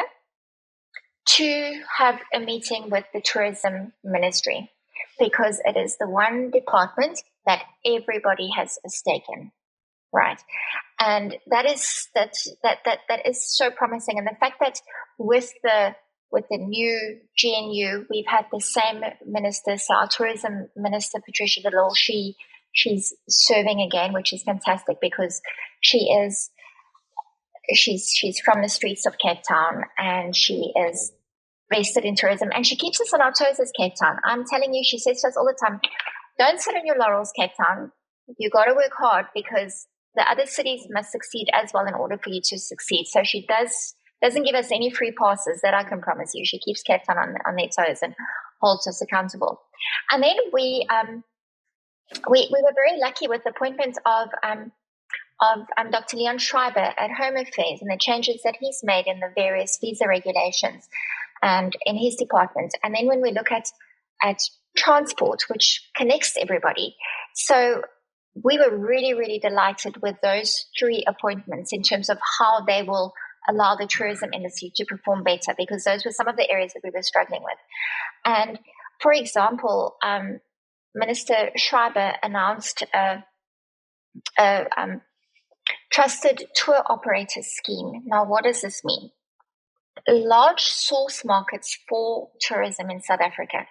to have a meeting with the tourism ministry, because it is the one department that everybody has a stake in, right? And that is so promising. And the fact that with the new GNU, we've had the same minister, so our tourism minister Patricia de Lille, she's serving again, which is fantastic because she's from the streets of Cape Town, and she is vested in tourism, and she keeps us on our toes as Cape Town. I'm telling you, she says to us all the time, don't sit on your laurels, Cape Town. You got to work hard because the other cities must succeed as well in order for you to succeed. So she doesn't give us any free passes, that I can promise you. She keeps Cape Town on their toes and holds us accountable. And then we were very lucky with the appointment of Dr. Leon Schreiber at Home Affairs and the changes that he's made in the various visa regulations and in his department. And then when we look at transport, which connects everybody. So we were really, really delighted with those 3 appointments in terms of how they will allow the tourism industry to perform better, because those were some of the areas that we were struggling with. And for example, Minister Schreiber announced a trusted tour operator scheme. Now, what does this mean? Large source markets for tourism in South Africa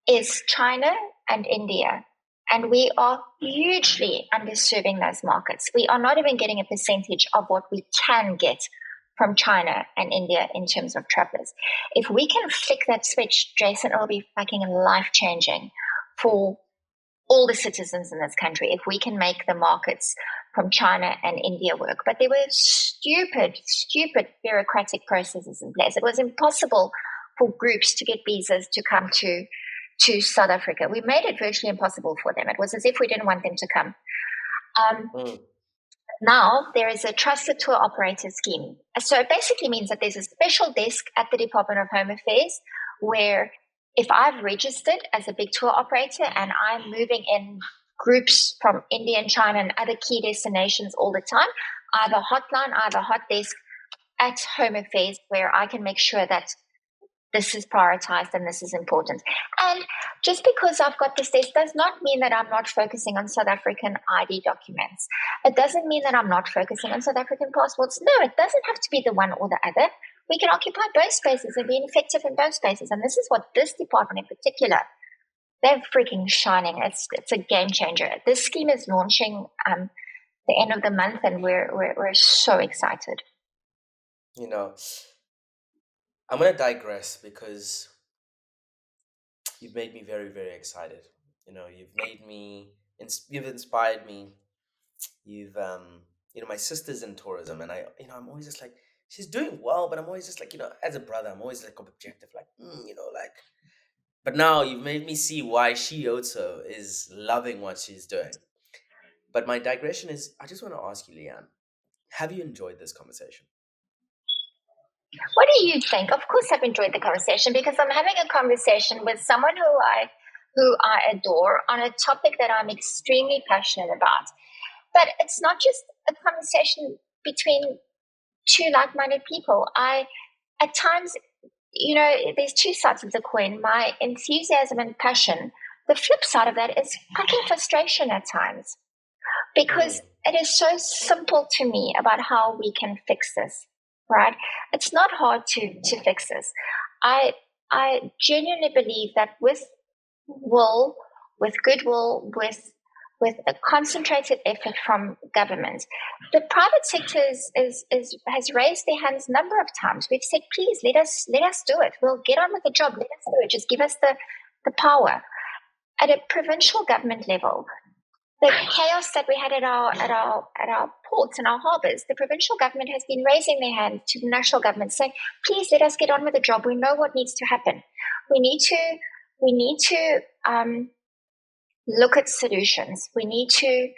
is China and India. And we are hugely underserving those markets. We are not even getting a percentage of what we can get from China and India in terms of travelers. If we can flick that switch, Jason, it will be fucking life-changing for all the citizens in this country if we can make the markets from China and India work. But there were stupid bureaucratic processes in place. It was impossible for groups to get visas to come to South Africa. We made it virtually impossible for them. It was as if we didn't want them to come. Now there is a trusted tour operator scheme. So it basically means that there's a special desk at the Department of Home Affairs where if I've registered as a big tour operator and I'm moving in groups from India and China and other key destinations all the time, I have a hotline, I have a hot desk at Home Affairs where I can make sure that this is prioritized and this is important. And just because I've got this desk does not mean that I'm not focusing on South African ID documents. It doesn't mean that I'm not focusing on South African passports. No, it doesn't have to be the one or the other. We can occupy both spaces and be effective in both spaces. And this is what this department in particular they're freaking shining. It's a game changer. This scheme is launching the end of the month, and we're so excited. You know, I'm gonna digress because you've made me very, very excited. You've made me, you've inspired me. You've, my sister's in tourism, and I'm always just like, she's doing well, but I'm always just like, as a brother, I'm always like objective, like, like. But now you've made me see why she also is loving what she's doing. But my digression is, I just want to ask you, Lee-Anne, have you enjoyed this conversation? What do you think? Of course, I've enjoyed the conversation because I'm having a conversation with someone who I adore on a topic that I'm extremely passionate about. But it's not just a conversation between two like-minded people. I at times, there's two sides of the coin. My enthusiasm and passion. The flip side of that is fucking frustration at times because Mm, it is so simple to me about how we can fix this, right? It's not hard to fix this. I I genuinely believe that with will, with goodwill, with a concentrated effort from government, the private sector has raised their hands a number of times. We've said, please let us do it. We'll get on with the job. Let us do it. Just give us the power. At a provincial government level, the chaos that we had at our ports and our harbours, the provincial government has been raising their hand to the national government, saying, "Please let us get on with the job. We know what needs to happen. We need to look at solutions. We need to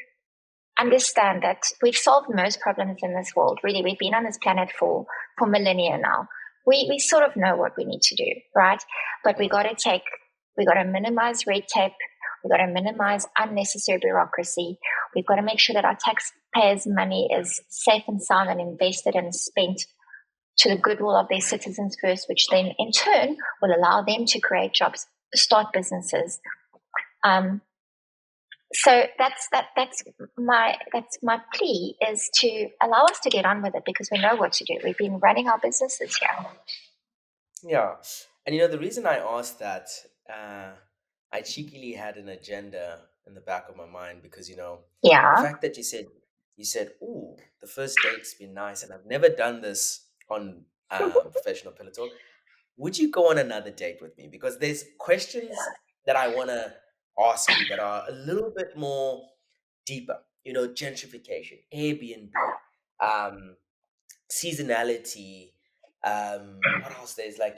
understand that we've solved most problems in this world. Really, we've been on this planet for millennia now. We sort of know what we need to do, right? But we got to minimize red tape. We got to minimize unnecessary bureaucracy. We've got to make sure that our taxpayers' money is safe and sound and invested and spent to the goodwill of their citizens first, which then in turn will allow them to create jobs, start businesses. Um, so that's my plea, is to allow us to get on with it because we know what to do. We've been running our businesses here. yeah. And the reason I asked that, uh, I cheekily had an agenda in the back of my mind because, the Yeah. fact that you said, "Ooh, the first date's been nice," and I've never done this on professional pillow talk. Would you go on another date with me? Because there's questions that I want to ask you that are a little bit more deeper. Gentrification, Airbnb, um, seasonality. What else? There's like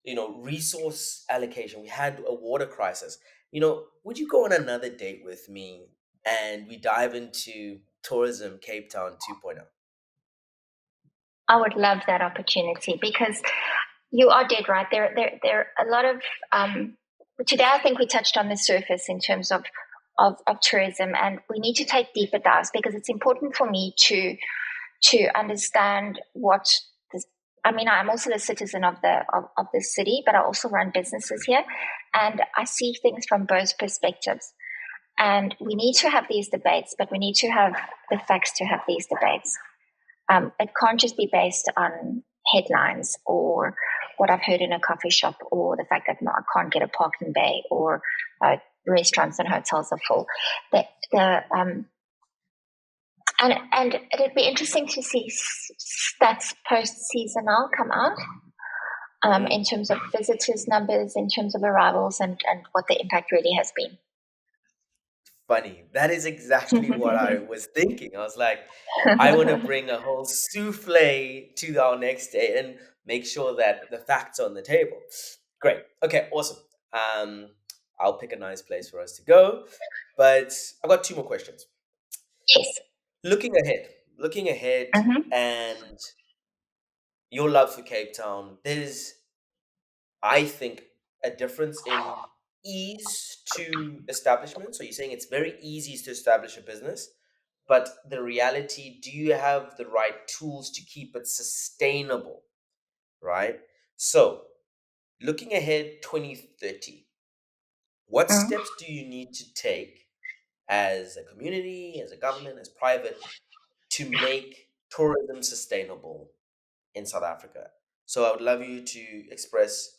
resource allocation. We had a water crisis. Would you go on another date with me and we dive into tourism Cape Town 2.0? I would love that opportunity because you are dead right. There are a lot of today. I think we touched on the surface in terms of tourism, and we need to take deeper dives because it's important for me to understand what this. I mean, I'm also the citizen of the city, but I also run businesses here, and I see things from both perspectives. And we need to have these debates, but we need to have the facts to have these debates. It can't just be based on headlines or what I've heard in a coffee shop or the fact that I can't get a parking bay or restaurants and hotels are full. The and it'd be interesting to see stats post seasonal come out in Mm. terms of visitors numbers, in terms of arrivals, and what the impact really has been. Funny. That is exactly what I was thinking. I was like, I want to bring a whole souffle to our next day and make sure that the facts are on the table. Great. Okay, awesome. Um, I'll pick a nice place for us to go. But I've got two more questions. Yes. Looking ahead, Mm-hmm. and your love for Cape Town, there's, I think, a difference in ease to establishment. So you're saying it's very easy to establish a business, but the reality, do you have the right tools to keep it sustainable, right? So, looking ahead 2030, what Mm. steps do you need to take as a community, as a government, as private, to make tourism sustainable in South Africa? So I would love you to express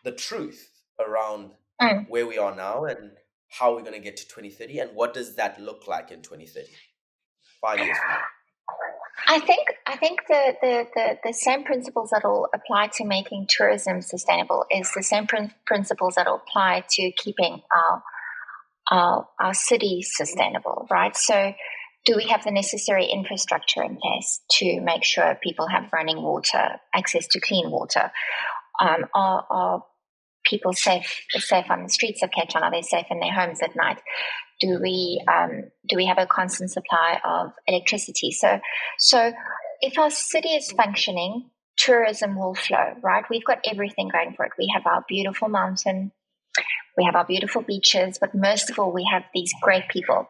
the truth around Mm. where we are now and how we're going to get to 2030, and what does that look like in 2030, 5 years from now? I think the same principles that will apply to making tourism sustainable is the same principles that will apply to keeping our cities sustainable, right? So, do we have the necessary infrastructure in place to make sure people have running water, access to clean water? Are people safe on the streets of Cape Town? Are they safe in their homes at night? Do we have a constant supply of electricity? So if our city is functioning, tourism will flow, right? We've got everything going for it. We have our beautiful mountain, we have our beautiful beaches, but most of all, we have these great people.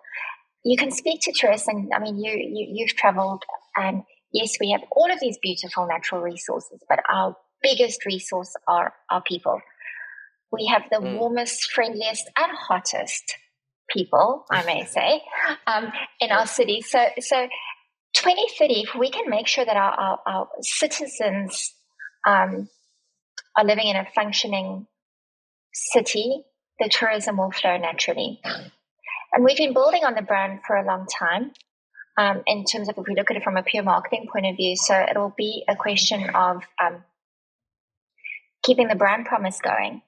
You can speak to tourists, and I mean, you've traveled, and yes, we have all of these beautiful natural resources, but our biggest resource are our people. We have the Mm. warmest, friendliest, and hottest people, I may say, in our Right. city. So 2030, if we can make sure that our citizens are living in a functioning city, the tourism will flow naturally. And we've been building on the brand for a long time. In terms of if we look at it from a pure marketing point of view, so it'll be a question of keeping the brand promise going,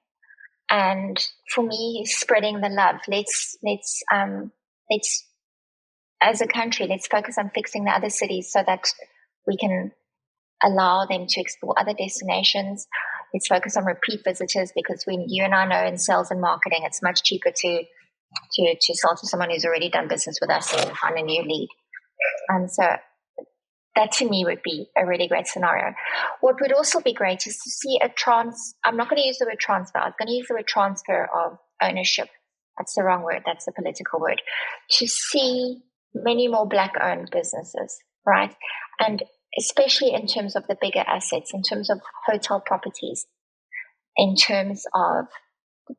and for me, spreading the love. Let's as a country, let's focus on fixing the other cities so that we can allow them to explore other destinations. Let's focus on repeat visitors, because when you and I know in sales and marketing, it's much cheaper to sell to someone who's already done business with us and find a new lead. And so that to me would be a really great scenario. What would also be great is to see I'm not going to use the word transfer. I was going to use the word transfer of ownership. That's the wrong word. That's the political word. To see many more Black owned businesses, right? And especially in terms of the bigger assets, in terms of hotel properties, in terms of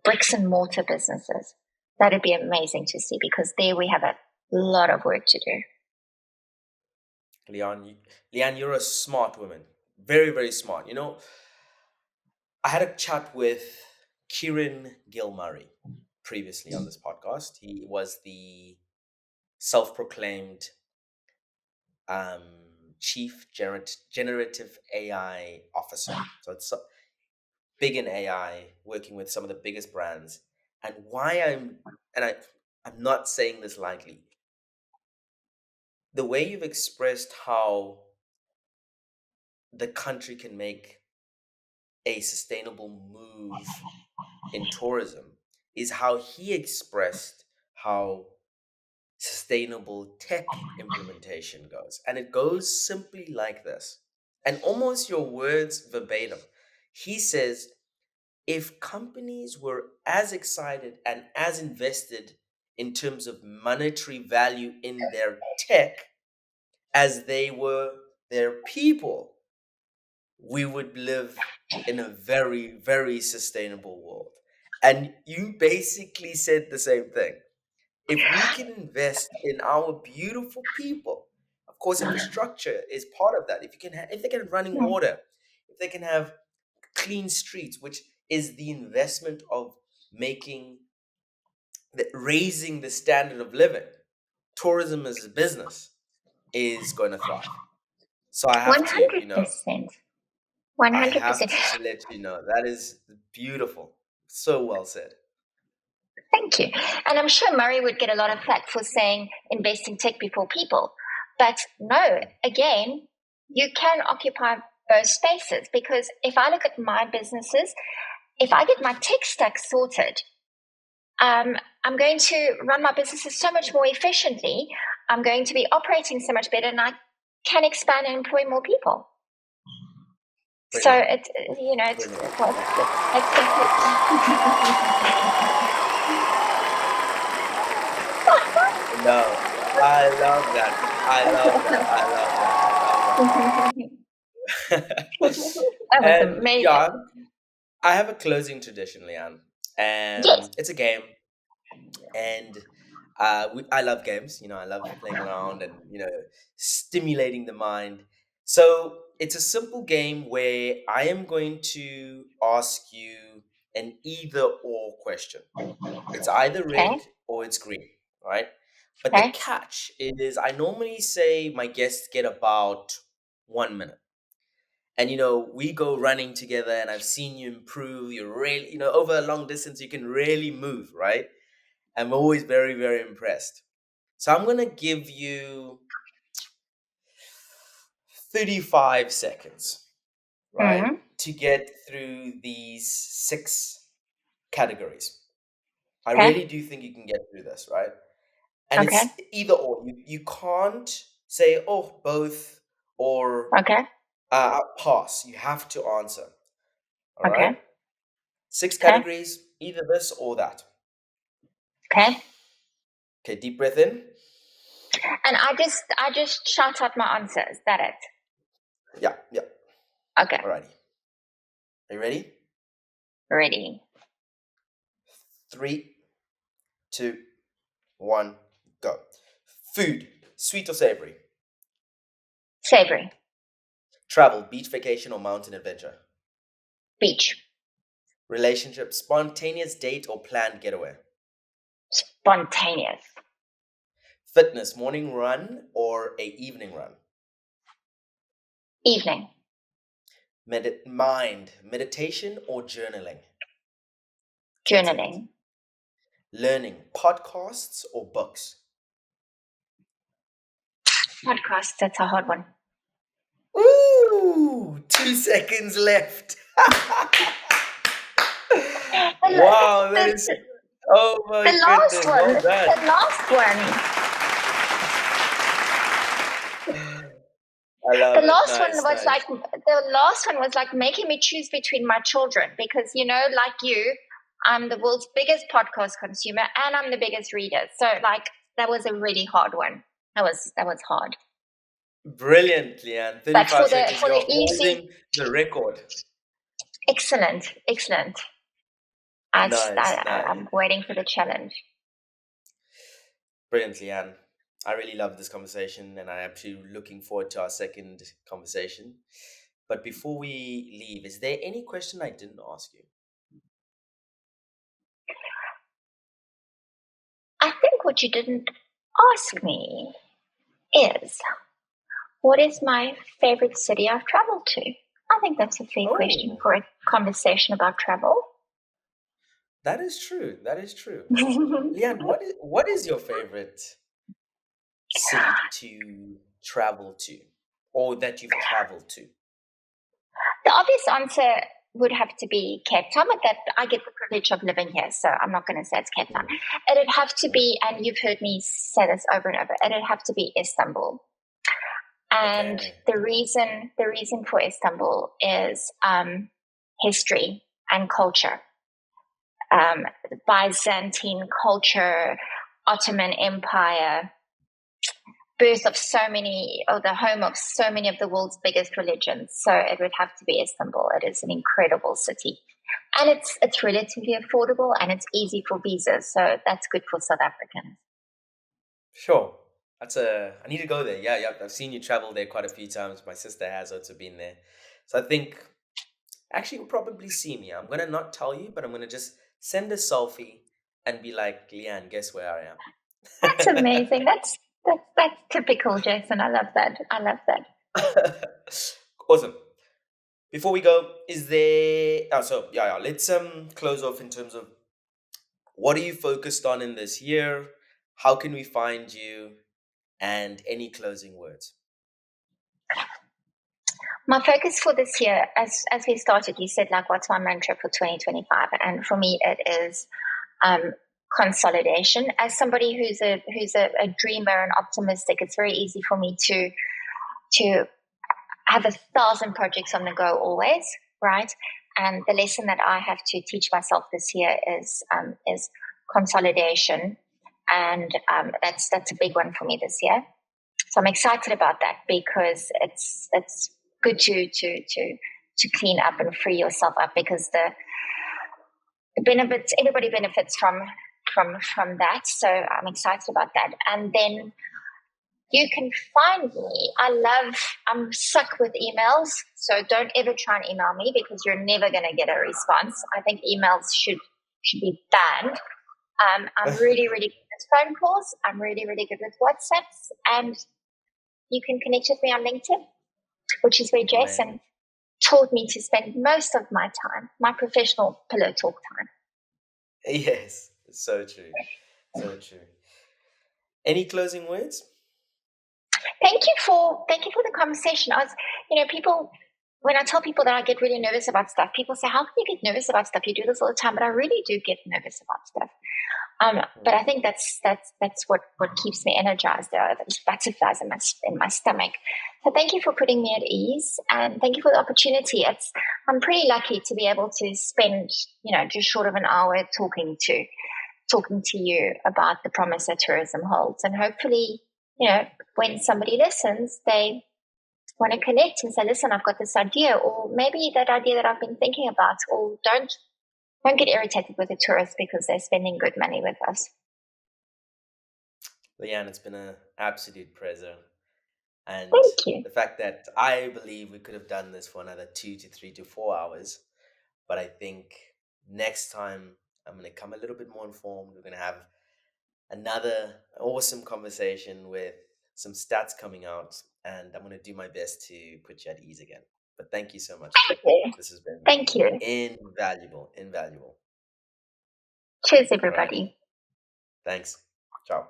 bricks and mortar businesses. That'd be amazing to see, because there we have a lot of work to do. Leanne, you're a smart woman. Very, very smart. I had a chat with Kieran Gilmurray previously on this podcast. He was the self-proclaimed um, chief generative AI officer. So it's big in AI, working with some of the biggest brands. And why I'm not saying this lightly. The way you've expressed how the country can make a sustainable move in tourism is how he expressed how sustainable tech implementation goes. And it goes simply like this, and almost your words verbatim. He says, if companies were as excited and as invested in terms of monetary value in their tech as they were their people, we would live in a very, very sustainable world. And you basically said the same thing. If we can invest in our beautiful people, of course, infrastructure is part of that. If they can have running water, if they can have clean streets, which is the investment of making raising the standard of living, tourism as a business is going to thrive. So One hundred percent. One I hundred have percent. to let you know that is beautiful. So well said. Thank you. And I'm sure Murray would get a lot of flack for saying invest in tech before people. But no, again, you can occupy both spaces, because if I look at my businesses, if I get my tech stack sorted, I'm going to run my businesses so much more efficiently. I'm going to be operating so much better, and I can expand and employ more people. So Brilliant. it's Brilliant. well, it's No, I love that. I love that. I love that. I love complete. that. That was And yeah, amazing. I have a closing tradition, Leanne, Yes. and it's a game. And I love games. I love playing around and stimulating the mind. So it's a simple game where I am going to ask you an either or question. It's either Okay. red or it's green, right? But the Okay. catch is I normally say my guests get about 1 minute. And we go running together and I've seen you improve. You're really, over a long distance, you can really move, right? I'm always very, very impressed. So I'm going to give you 35 seconds, right, Mm. to get through these 6 categories. I Okay. really do think you can get through this, right? And Okay. it's either or. You can't say, oh, both or Okay. pass. You have to answer. All Okay. right? 6 Okay. categories, either this or that. Okay. Okay, deep breath in. And I just shout out my answers. Is that it? Yeah, yeah. Okay. Alrighty. Are you ready? Ready. 3, 2, 1, go. Food, sweet or savory? Savory. Travel, beach vacation or mountain adventure? Beach. Relationship, spontaneous date or planned getaway? Spontaneous. Fitness, morning run or a evening run? Evening. Mind, meditation or journaling? 10 seconds. Journaling. Learning, podcasts or books? Podcast. That's a hard one. Ooh, 2 seconds left. Wow, that is. Oh my The last goodness, one. well done. The last one. I The love it. last one Nice, was nice. like making me choose between my children because like you, I'm the world's biggest podcast consumer and I'm the biggest reader. So that was a really hard one. That was hard. Brilliant, Lee-Anne. But 35 for the seconds. for You're the easy, holding the record. excellent. I just Nice, nice. I'm waiting for the challenge. Brilliant, Lee-Anne. I really love this conversation and I'm actually looking forward to our second conversation. But before we leave, is there any question I didn't ask you? I think what you didn't ask me is what is my favorite city I've traveled to? I think that's a fair question Oh, for a conversation about travel. that is true. That is true. The Lee-Anne, what is your favorite city to travel to or that you've traveled to? obvious answer would have to be Cape Town, but that I get the privilege of living here, so I'm not going to say it's Cape Town. Mm, It'd have to mm. be, and you've heard me say this over and over, it'd have to be Istanbul. And Okay. the reason for Istanbul is history and culture, Byzantine culture, Ottoman Empire, birth of the home of so many of the world's biggest religions. So it would have to be Istanbul. It is an incredible city, and it's relatively affordable and it's easy for visas. So that's good for South Africans. Sure. I need to go there. Yeah, yeah. I've seen you travel there quite a few times. My sister has also been there. So I think actually you'll probably see me. I'm gonna not tell you, but I'm gonna just send a selfie and be like, Lee-Anne, guess where I That's amazing. That's typical, Jason. I love that. I love that. am. Awesome. Before we go, is there so yeah, let's close off in terms of what are you focused on in this year? How can we find you? And any closing words? My focus for this year, as we started, you said what's my mantra for 2025, and for me, it is consolidation. As somebody who's a dreamer and optimistic, it's very easy for me to have 1,000 projects on the go always, right? And the lesson that I have to teach myself this year is consolidation, and that's a big one for me this year. So I'm excited about that because it's good to clean up and free yourself up because the benefits, everybody benefits from that. So I'm excited about that. And then You can find me. I'm stuck with emails. So don't ever try and email me because you're never going to get a response. I think emails should be banned. I'm really, really good with phone calls. I'm really, really good with WhatsApps. And you can connect with me on LinkedIn, which is where Amazing. Jason taught me to spend most of my time, my professional pillow talk time. Yes, so true. So true. Any closing words? Thank you for the conversation. People, when I tell people that I get really nervous about stuff, people say, "How can you get nervous about stuff? You do this all the time." But I really do get nervous about stuff. But I think that's what keeps me energized. There are those butterflies in my stomach. So thank you for putting me at ease, and thank you for the opportunity. I'm pretty lucky to be able to spend just short of an hour talking to you about the promise that tourism holds, and hopefully, when somebody listens, they want to connect and say, "Listen, I've got this idea," or maybe that idea that I've been thinking about, or don't get irritated with the tourists because they're spending good money with us. Lee-Anne, it's been an absolute pleasure. And Thank you. the fact that I believe we could have done this for another 2 to 3 to 4 hours, but I think next time I'm going to come a little bit more informed. We're going to have another awesome conversation with some stats coming out, and I'm going to do my best to put you at ease again. But thank you so much. Thank you. This has been Thank you. invaluable, invaluable. Cheers, Alrighty. everybody. Thanks. Ciao.